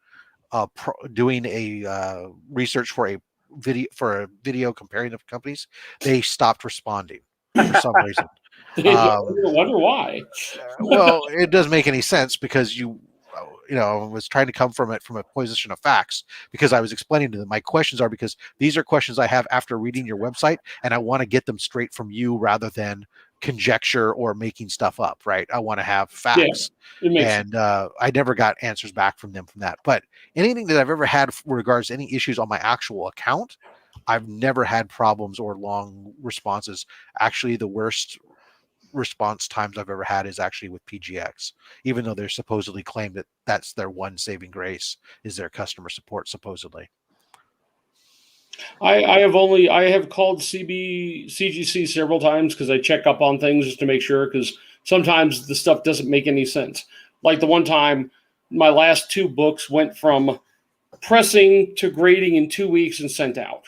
a research for a video comparing the companies, they stopped responding for some reason. I wonder why. Well, it doesn't make any sense because was trying to come from a position of facts, because I was explaining to them my questions are because these are questions I have after reading your website, and I want to get them straight from you rather than conjecture or making stuff up, right? I want to have facts. And I never got answers back from them from that. But anything that I've ever had regards to any issues on my actual account, I've never had problems or long responses. Actually, the worst response times I've ever had is actually with PGX, even though they're supposedly claimed that that's their one saving grace is their customer support, supposedly. I have called CGC several times because I check up on things just to make sure, because sometimes the stuff doesn't make any sense. Like the one time, my last 2 books went from pressing to grading in 2 weeks and sent out.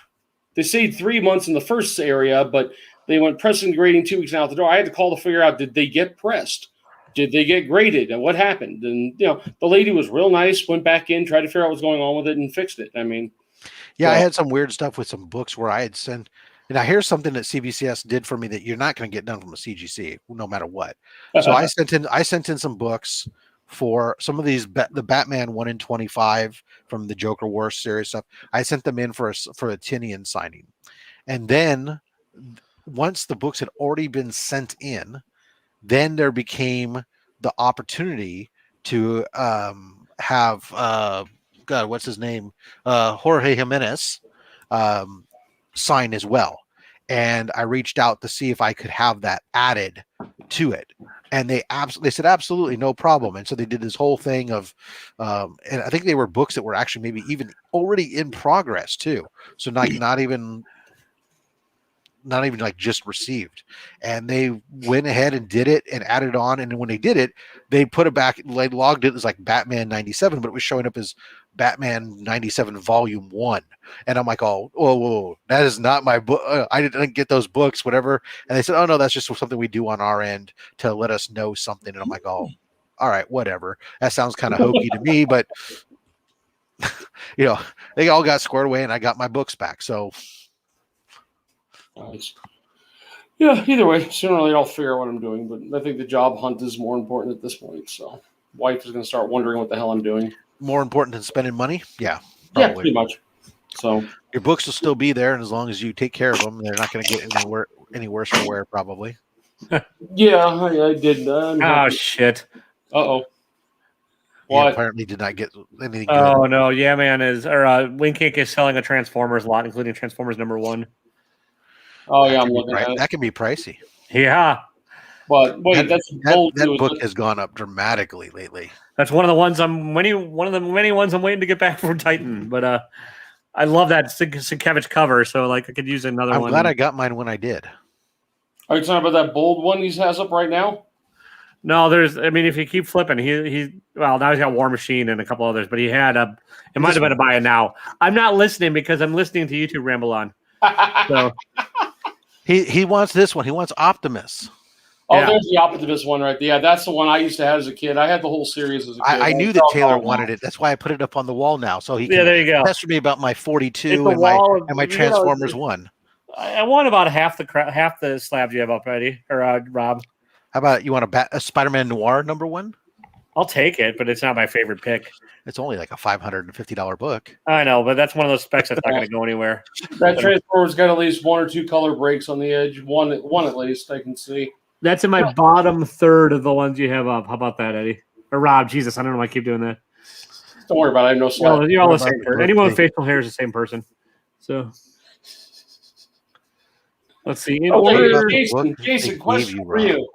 They stayed 3 months in the first area, but they went pressing, grading 2 weeks and out the door. I had to call to figure out, did they get pressed? Did they get graded? And what happened? And, the lady was real nice, went back in, tried to figure out what's going on with it, and fixed it. I mean, yeah, I had some weird stuff with some books where I had sent. Now, here's something that CBCS did for me that you're not going to get done from a CGC, no matter what. So I sent in some books for some of these, the Batman 1 in 25 from the Joker Wars series stuff. I sent them in for a Tinian signing, and then once the books had already been sent in, then there became the opportunity to have God, what's his name? Jorge Jimenez sign as well. And I reached out to see if I could have that added to it. And they said absolutely no problem. And so they did this whole thing of, and I think they were books that were actually maybe even already in progress too. So not even like just received, and they went ahead and did it and added on. And when they did it, they put it back, they logged it as like Batman 97, but it was showing up as Batman 97 Volume 1. And I'm like, oh, whoa, that is not my book. I didn't get those books, whatever. And they said, oh no, that's just something we do on our end to let us know something. And I'm like, oh, all right, whatever. That sounds kind of hokey to me, but they all got squared away and I got my books back. So nice. Yeah, either way, sooner or later I'll figure out what I'm doing, but I think the job hunt is more important at this point. So wife is going to start wondering what the hell I'm doing. More important than spending money? Yeah, probably. Yeah, pretty much. So your books will still be there, and as long as you take care of them, they're not going to get any worse for wear, probably. Yeah, I did. Oh, shit. Uh-oh. What? He apparently did not get anything good. Oh, no. Yeah, man. Winkink is selling a Transformers lot, including Transformers #1. Oh, yeah, I'm looking at it. That can be pricey. Yeah. But wait, that book has gone up dramatically lately. That's one of the many ones I'm waiting to get back from Titan. But I love that Sienkiewicz cover, so like I could use another one. I'm glad I got mine when I did. Are you talking about that bold one he has up right now? No, if you keep flipping, now he's got War Machine and a couple others, but he had it might have been a buy it now. I'm not listening because I'm listening to YouTube ramble on. So he wants this one. He wants Optimus. Oh, yeah. There's the Optimus one right there. Yeah, that's the one I used to have as a kid. I had the whole series as a kid. I knew that Taylor wanted it. That's why I put it up on the wall now, so he can there you go. pester me about my 42 and my Transformers 1. I want about half the slabs you have up ready, or Rob. How about you want a Spider-Man Noir #1? I'll take it, but it's not my favorite pick. It's only like a $550 book. I know, but that's one of those specs that's not going to go anywhere. That Transformer's got at least 1 or 2 color breaks on the edge. One at least, I can see. That's in my bottom third of the ones you have up. How about that, Eddie? Or Rob, Jesus, I don't know why I keep doing that. Don't worry about it. I have no slack. You're all the same person. Anyone with facial hair is the same person. So Let's see. In Okay, order, Jason, question for you.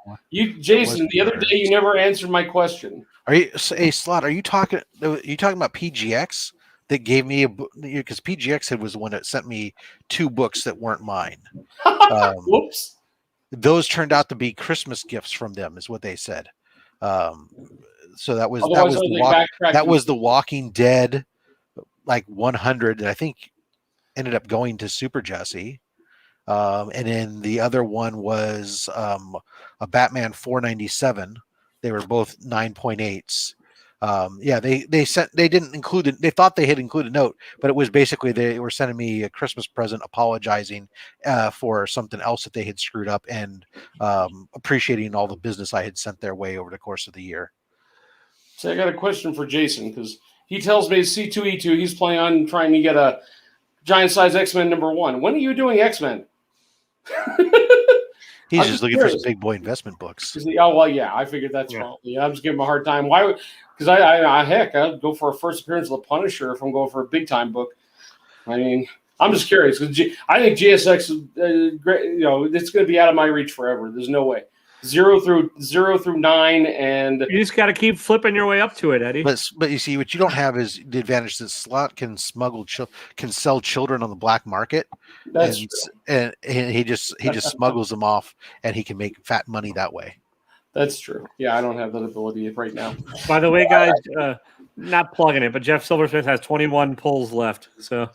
Jason, the other day you never answered my question. Are you, hey Slot? Are you talking about PGX that gave me a book? Because PGX was the one that sent me 2 books that weren't mine. Whoops. Those turned out to be Christmas gifts from them, is what they said. So that was the Walking Dead, like 100 that I think ended up going to Super Jesse. And then the other one was a Batman 497. They were both 9.8s. They didn't include it. They thought they had included a note, but it was basically they were sending me a Christmas present apologizing for something else that they had screwed up and appreciating all the business I had sent their way over the course of the year. So I got a question for Jason because he tells me C2E2 he's planning on trying to get a giant size X-Men #1. When are you doing X-Men? He's just looking for some big boy investment books. I figured that's probably. I'm just giving him a hard time. Why? Because I'd go for a first appearance of the Punisher if I'm going for a big time book. I mean, I'm just curious because I think GSX is great. It's going to be out of my reach forever. There's no way. 0 through 9, and you just got to keep flipping your way up to it, Eddie. But you see, what you don't have is the advantage that Slot can sell children on the black market. That's true. And he just smuggles them off, and he can make fat money that way. That's true. Yeah, I don't have that ability right now. By the way, guys, not plugging it, but Jeff Silversmith has 21 pulls left. So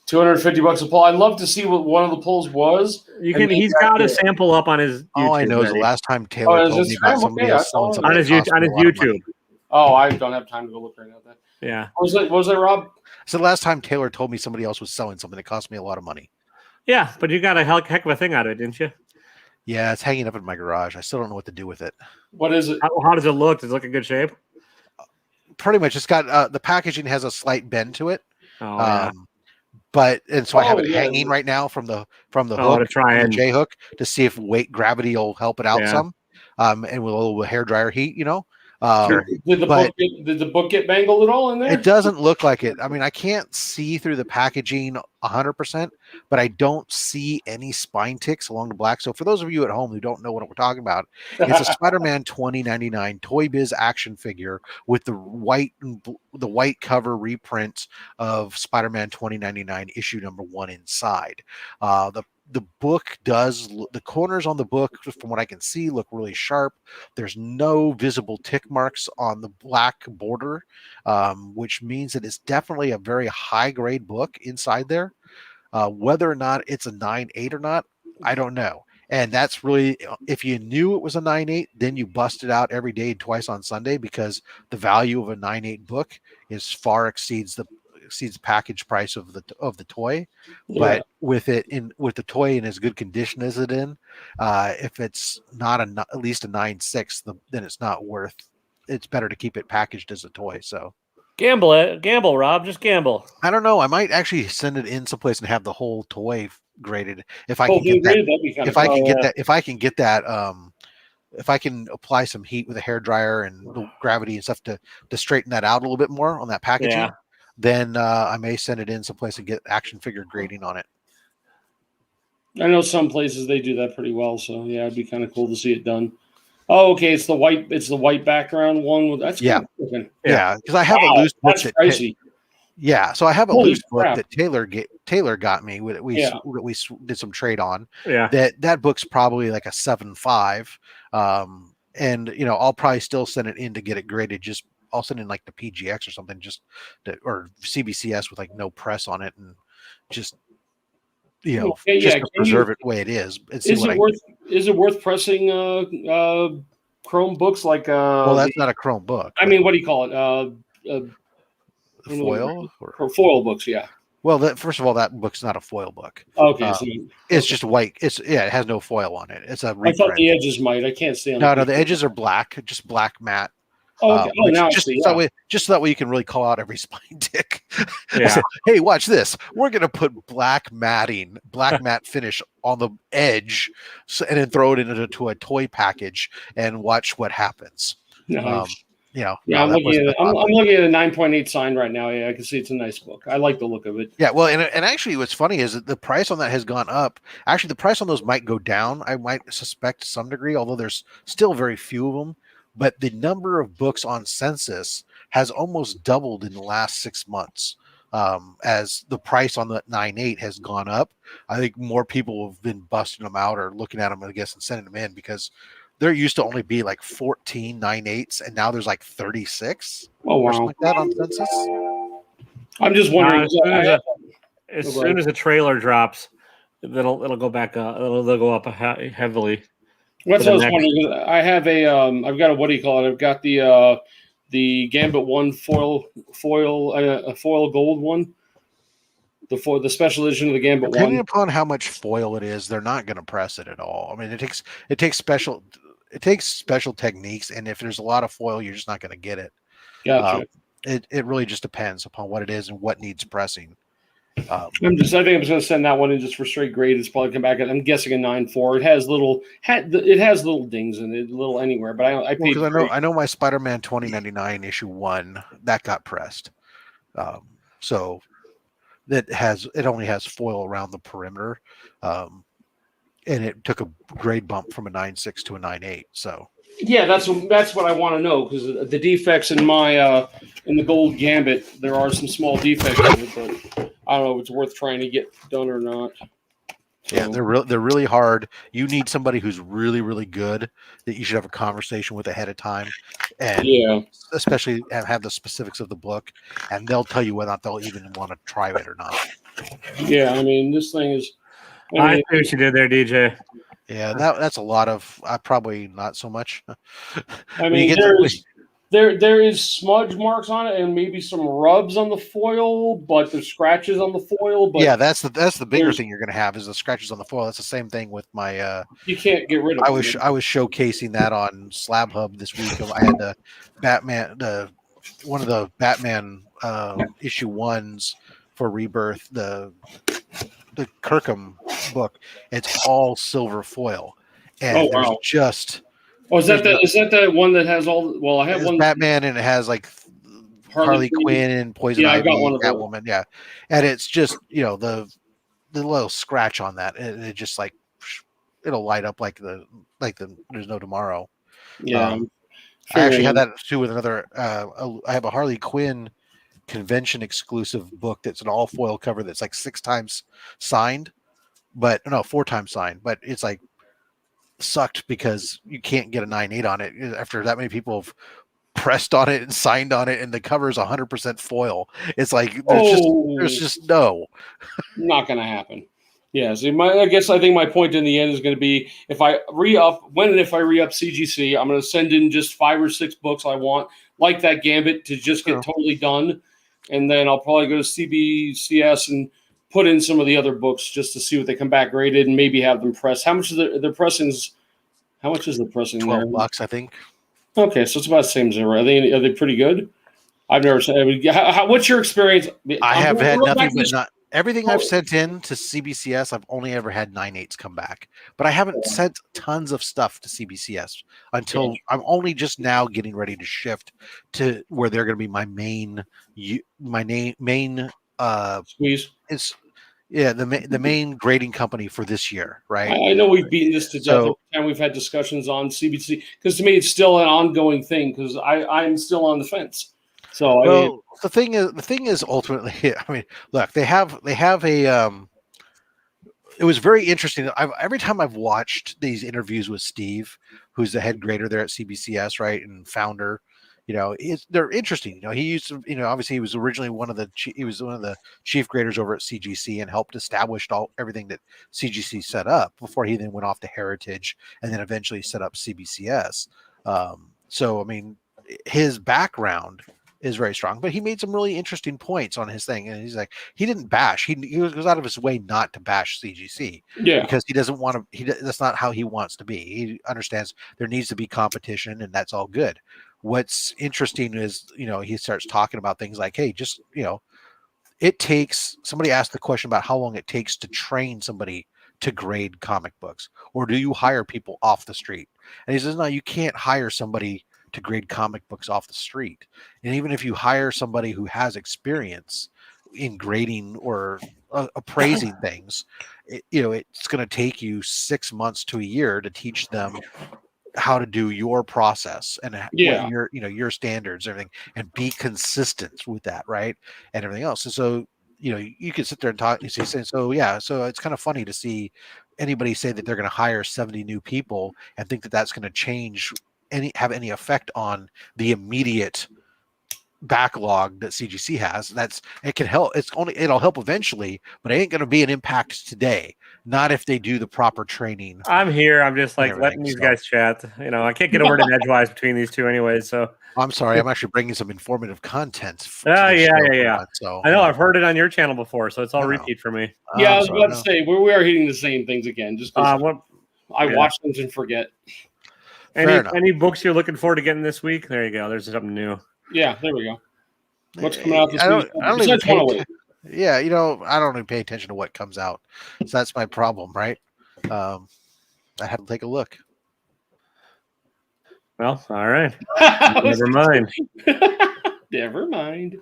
$250 a pull. I'd love to see what one of the pulls was. He's got a sample up on his YouTube. All I know is the last time Taylor told me about somebody else selling something on his YouTube. Oh, I don't have time to go look right now. Yeah. What was that, Rob? So the last time Taylor told me somebody else was selling something that cost me a lot of money. Yeah, but you got a heck of a thing out of it, didn't you? Yeah, it's hanging up in my garage. I still don't know what to do with it. What is it? How does it look? Does it look in good shape? Pretty much. It's got the packaging has a slight bend to it. Oh, yeah. So I have it hanging right now from the hook, to try and J hook, to see if gravity will help it out some, and with a little hair dryer heat, Sure. Did the book get mangled at all in there? It doesn't look like it. I mean, I can't see through the packaging 100%, but I don't see any spine ticks along the black. So for those of you at home who don't know what we're talking about, it's a Spider-Man 2099 Toy Biz action figure with the white cover reprint of Spider-Man 2099 issue #1 inside. The book the corners on the book, from what I can see, look really sharp. There's no visible tick marks on the black border, which means that it's definitely a very high grade book inside there. Whether or not it's a 9.8 or not, I don't know. And that's really, if you knew it was a 9.8, then you bust it out every day, twice on Sunday, because the value of a 9.8 book far exceeds the package price of the toy. But with the toy in as good condition as it in, if it's not at least a 9.6, then it's not worth. It's better to keep it packaged as a toy. So gamble, Rob, just gamble. I don't know. I might actually send it in someplace and have the whole toy graded if I can get that. If I can apply some heat with a hair dryer and the gravity and stuff to straighten that out a little bit more on that packaging. Then I may send it in someplace and get action figure grading on it. I know some places they do that pretty well, so yeah, it'd be kind of cool to see it done. Oh, okay, it's the white background one. That's because I have a loose book that pricey. So I have a loose book that Taylor got me. We did some trade on. Yeah, that book's probably like a 7.5, and I'll probably still send it in to get it graded. I'll send in like the PGX or something, or CBCS with like no press on it, and just to preserve it the way it is. Is it worth pressing Chrome books like? Well, that's not a Chrome book. I mean, what do you call it? Foil or foil books? Yeah. Well, first of all, that book's not a foil book. Okay, it's just white. It has no foil on it. It's a reprint. I thought the edges might. I can't see. No, the edges are black, just black matte. Oh, okay. Just so that way you can really call out every spine tick. So, hey, watch this. We're going to put black matte finish on the edge, and then throw it into a toy package and watch what happens. Nice. Yeah, I'm looking at it. I'm looking at a 9.8 sign right now. Yeah, I can see it's a nice book. I like the look of it. Yeah, well, and actually, what's funny is that the price on that has gone up. Actually, the price on those might go down. I might suspect to some degree, although there's still very few of them. But the number of books on Census has almost doubled in the last 6 months. As the price on the 9.8 has gone up, I think more people have been busting them out or looking at them, I guess, and sending them in because there used to only be like 14 9.8s, and now there's like 36 or something like that on Census. I'm just wondering. As soon as the trailer drops, it'll go back. They'll go up heavily. That's what I was wondering. I have I've got a, what do you call it? I've got the Gambit one foil gold one. The special edition of the Gambit Depending one. upon how much foil it is, they're not going to press it at all. I mean, it takes special techniques, and if there's a lot of foil, you're just not going to get it. Gotcha. It really just depends upon what it is and what needs pressing. I think I'm just going to send that one in just for straight grade. It's probably come back at, I'm guessing, a 9.4. It has little dings in it, little anywhere. But I paid. I know my Spider-Man 2099 issue 1 that got pressed. So it only has foil around the perimeter, and it took a grade bump from a 9.6 to a 9.8. So yeah, that's what I want to know, because the defects in my in the Gold Gambit, there are some small defects in it, but I don't know if it's worth trying to get done or not. So. Yeah, they're really hard. You need somebody who's really, really good that you should have a conversation with ahead of time, and especially have the specifics of the book, and they'll tell you whether or not they'll even want to try it or not. Yeah, I mean, this thing is. I see what you did there, DJ. Yeah, that's a lot of. Probably not so much. I mean, there is smudge marks on it and maybe some rubs on the foil, but there's scratches on the foil. But yeah, that's the bigger thing you're going to have is the scratches on the foil. That's the same thing with my. You can't get rid of. I was showcasing that on Slab Hub this week. I had the Batman, one of the Batman issue 1s for Rebirth, the Kirkham book. It's all silver foil, and there's just. Oh, is that the one that has all? Well, I have one Batman, and it has like Harley Quinn and Poison Ivy, Catwoman. Yeah, and it's just the little scratch on that, and it just like it'll light up like the there's no tomorrow. Yeah, I actually had that too with another. I have a Harley Quinn convention exclusive book that's an all foil cover that's like 6 times signed, but no, 4 times signed, but it's like. Sucked because you can't get a 9.8 on it after that many people have pressed on it and signed on it, and the cover is 100% foil. It's like there's just no, not going to happen. Yeah, so I think my point in the end is going to be if I re-up CGC, I'm going to send in just 5 or 6 books I want, like that Gambit, to just get totally done, and then I'll probably go to CBCS and put in some of the other books just to see what they come back graded and maybe have them pressed. How much is the pressings? How much is the pressing? $12, I think. Okay, so it's about the same zero. Are they pretty good? I've never said. What's your experience? I have had nothing but not everything I've sent in to CBCS. I've only ever had 9.8s come back, but I haven't sent tons of stuff to CBCS until I'm only just now getting ready to shift to where they're going to be my main squeeze. It's the main grading company for this year, right? I know we've beaten this to death every time we've had discussions on CBC, because to me it's still an ongoing thing, because I'm still on the fence. So the thing is ultimately, I mean, look, they have a it was very interesting. Every time I've watched these interviews with Steve, who's the head grader there at CBCS, right, and founder. They're interesting. He used to, obviously he was originally one of the chief graders over at CGC and helped establish everything that CGC set up before he then went off to Heritage and then eventually set up CBCS. So, I mean, his background is very strong, but he made some really interesting points on his thing. And he's like, he didn't bash. He goes out of his way not to bash CGC because he doesn't want to, that's not how he wants to be. He understands there needs to be competition, and that's all good. What's interesting is, he starts talking about things like, hey, just, it takes, somebody asked the question about how long it takes to train somebody to grade comic books, or do you hire people off the street? And he says, no, you can't hire somebody to grade comic books off the street. And even if you hire somebody who has experience in grading or appraising things, it's going to take you 6 months to a year to teach them how to do your process and what your standards, everything, and be consistent with that, right? And everything else. And so, you can sit there and talk. You say, so it's kind of funny to see anybody say that they're going to hire 70 new people and think that that's going to have any effect on the immediate backlog that CGC has. It can help. It'll help eventually, but it ain't going to be an impact today. Not if they do the proper training. I'm here. I'm just like letting these guys chat. I can't get a word in edgewise between these two anyways. So I'm sorry. I'm actually bringing some informative content. Yeah. So I know I've heard it on your channel before, so it's all repeat for me. Yeah, I was about to say we are hitting the same things again. Just I watch things and forget. Any books you're looking forward to getting this week? There you go. There's something new. Yeah, there we go. What's coming out this week? I don't even pay attention to what comes out. So that's my problem, right? I have to take a look. Well, all right. Never mind. Never mind.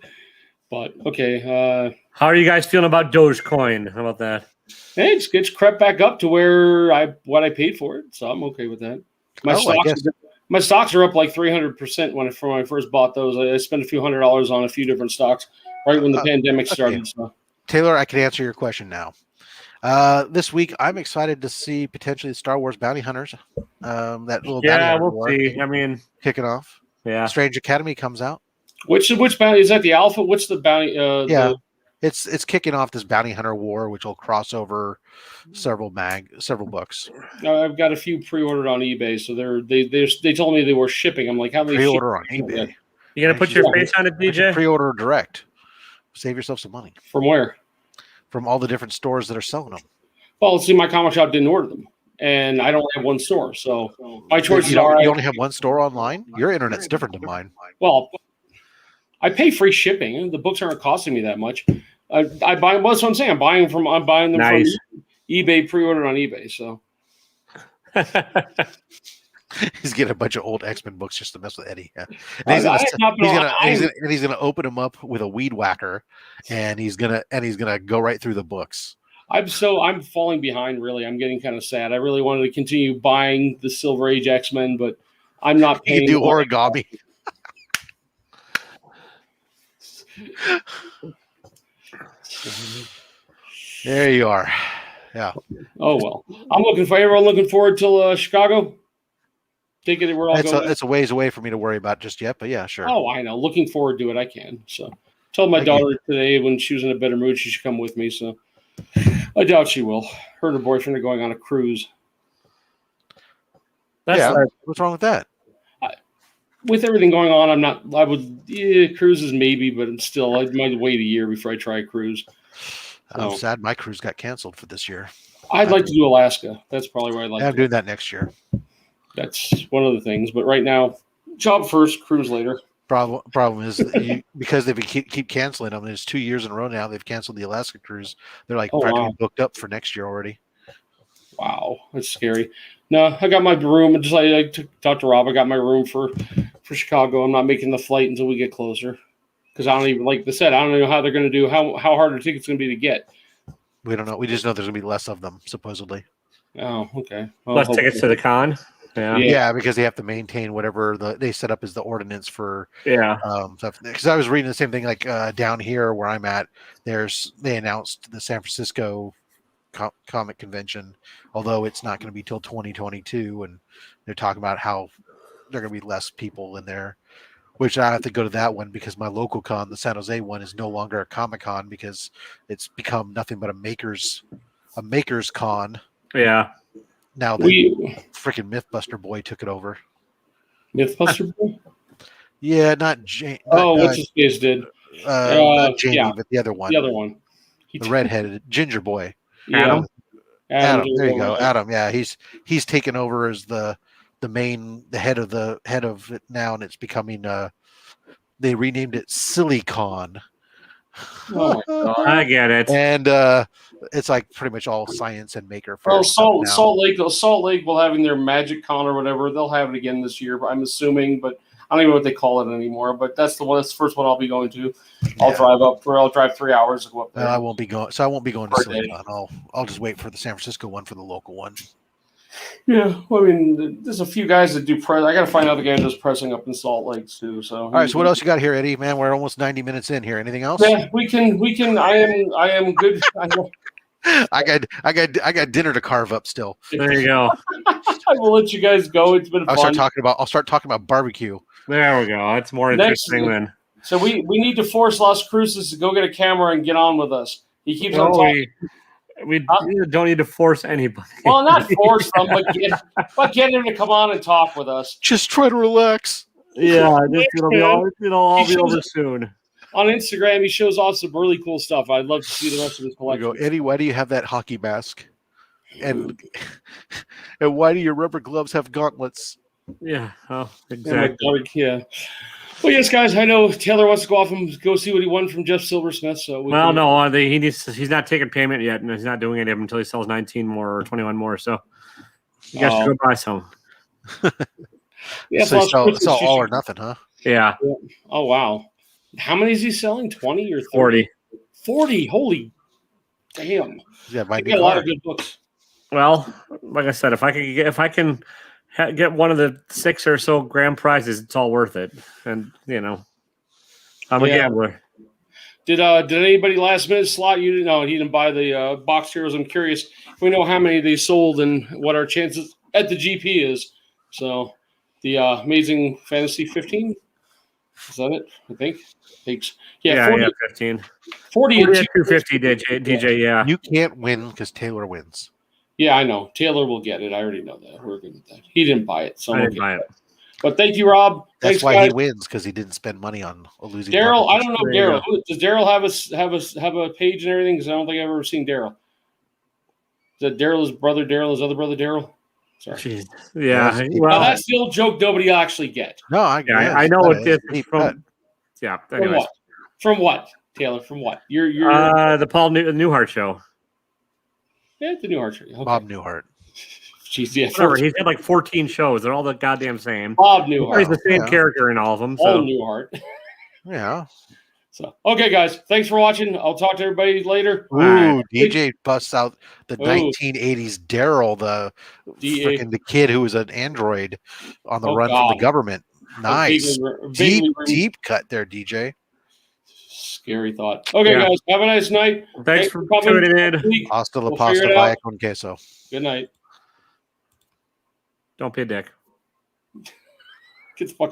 But okay. How are you guys feeling about Dogecoin? How about that? Hey, it's crept back up to what I paid for it, so I'm okay with that. My stocks are up like 300% when I first bought those. I spent a few $100s on a few different stocks right when the pandemic started. So. Taylor, I can answer your question now. This week, I'm excited to see potentially the Star Wars Bounty Hunters. That little bounty we'll see. I mean, kicking off. Yeah, Strange Academy comes out. Which bounty is that? The Alpha? What's the bounty? It's kicking off this bounty hunter war, which will cross over several books. I've got a few pre-ordered on eBay, so they told me they were shipping. I'm like, how do they pre-order on eBay? You gonna put your face on it, DJ? Pre-order direct. Save yourself some money. From where? From all the different stores that are selling them. Well, see, my comic shop didn't order them, and I don't have one store, so my choices You only have one store online. Your internet's different than mine. Well, I pay free shipping. The books aren't costing me that much. I buy. What's what I'm saying? I'm buying them from eBay, pre-ordered on eBay. So he's getting a bunch of old X-Men books just to mess with Eddie. Yeah. He's gonna open them up with a weed whacker, and he's gonna go right through the books. I'm falling behind. Really, I'm getting kind of sad. I really wanted to continue buying the Silver Age X-Men, but I'm not paying. You do origami. There you are. Yeah. Oh well. Everyone looking forward till Chicago. Thinking we're all going. It's a ways away for me to worry about just yet, but yeah, sure. Oh, I know. Looking forward to it. I can. So, told my daughter today when she was in a better mood she should come with me. So, I doubt she will. Her and her boyfriend are going on a cruise. What's wrong with that? With everything going on, cruises maybe, but I might wait a year before I try a cruise. I'm sad my cruise got canceled for this year. I'd like to do Alaska. That's probably where I'd like to. I'm doing that next year. That's one of the things. But right now, job first, cruise later. Problem is because they keep canceling them. There's 2 years in a row now they've canceled the Alaska cruise. They're like practically booked up for next year already. Wow, that's scary. No, I got my room. Just like I talked to Rob, I got my room for Chicago. I'm not making the flight until we get closer because I don't even, like I said, I don't know how they're going to do how hard the ticket's going to be to get. We don't know. We just know there's going to be less of them supposedly. Oh, okay. Less tickets to the con. Yeah, because they have to maintain whatever they set up as the ordinance for stuff. Because I was reading the same thing like down here where I'm at. They announced the San Francisco comic convention, although it's not going to be till 2022, and they're talking about how there are going to be less people in there, which I have to go to that one because my local con, the San Jose one, is no longer a Comic Con because it's become nothing but a makers con. Yeah. Now the freaking Mythbuster boy took it over. Mythbuster boy? Yeah, not Jane. What's his face did? Not Jamie, but the other one. The other one. The redheaded ginger boy. Adam. There you go. Adam. Yeah, he's taken over as the head of it now, and it's becoming they renamed it SillyCon. Oh my God. I get it. And it's like pretty much all science and maker. Well, Salt Lake will having their Magic Con or whatever. They'll have it again this year, I'm assuming. But I don't even know what they call it anymore, but that's the one. That's the first one I'll be going to. I'll drive 3 hours to go up there. I won't be going. So I won't be going to Silicon. I'll just wait for the San Francisco one for the local one. Yeah, well, I mean, there's a few guys that do press. I got to find out the guy who does pressing up in Salt Lake too. So, all right. So what else you got here, Eddie? Man, we're almost 90 minutes in here. Anything else? Yeah, we can. I am good. I got dinner to carve up still. There you go. I will let you guys go. It's been fun. I'll start talking about barbecue. There we go. That's more interesting than. So we need to force Las Cruces to go get a camera and get on with us. He keeps on talking. We don't need to force anybody. Well, not force them, but get him to come on and talk with us. Just try to relax. Yeah, it'll all be over soon. On Instagram, he shows off some really cool stuff. I'd love to see the rest of his collection. Eddie, why do you have that hockey mask? And why do your rubber gloves have gauntlets? Yeah, exactly. Yeah. Well, yes, guys. I know Taylor wants to go off and go see what he won from Jeff Silversmith. So he's not taking payment yet, and he's not doing it until he sells 19 more or 21 more. So you guys should go buy some. Yeah, so sell all or nothing, huh? Yeah. Oh wow. How many is he selling? 20 or 30? 40. 40. Holy damn. Yeah, I got a lot of good books. Well, like I said, if I can get one of the 6 or so grand prizes, it's all worth it. And I'm a gambler. Did anybody last minute slot? You didn't know he didn't buy the box heroes. I'm curious if we know how many they sold and what our chances at the GP is. So the Amazing Fantasy 15. Is that it? I think. Yeah, 40, 15. 40 and 250 DJ, yeah. You can't win because Taylor wins. Yeah, I know. Taylor will get it. I already know that. We're good with that. He didn't buy it. So I didn't buy it. But thank you, Rob. That's why he wins, because he didn't spend money on a losing. Daryl, I don't know Daryl. Does Daryl have a page and everything? Because I don't think I've ever seen Daryl. Is that Daryl's brother Daryl, his other brother Daryl? Sorry. Jeez. Yeah. Well, that's the old joke nobody actually get. No, I know it is from. Yeah. Anyways. From what, Taylor? From what? You're the Paul Newhart show. Yeah, the Newhart show. Okay. Bob Newhart. Jeez, yeah. Whatever. He's had like 14 shows. They're all the goddamn same. Bob Newhart. He's the same character in all of them. Paul Newhart. Yeah. So okay, guys. Thanks for watching. I'll talk to everybody later. Ooh, DJ busts out the 1980s Daryl, the kid who was an android on the run from the government. Nice. Deep cut there, DJ. Scary thought. Okay, guys. Have a nice night. Thanks for tuning in. Hasta la pasta, vaya con queso. Good night. Don't be a dick. Get the fuck out.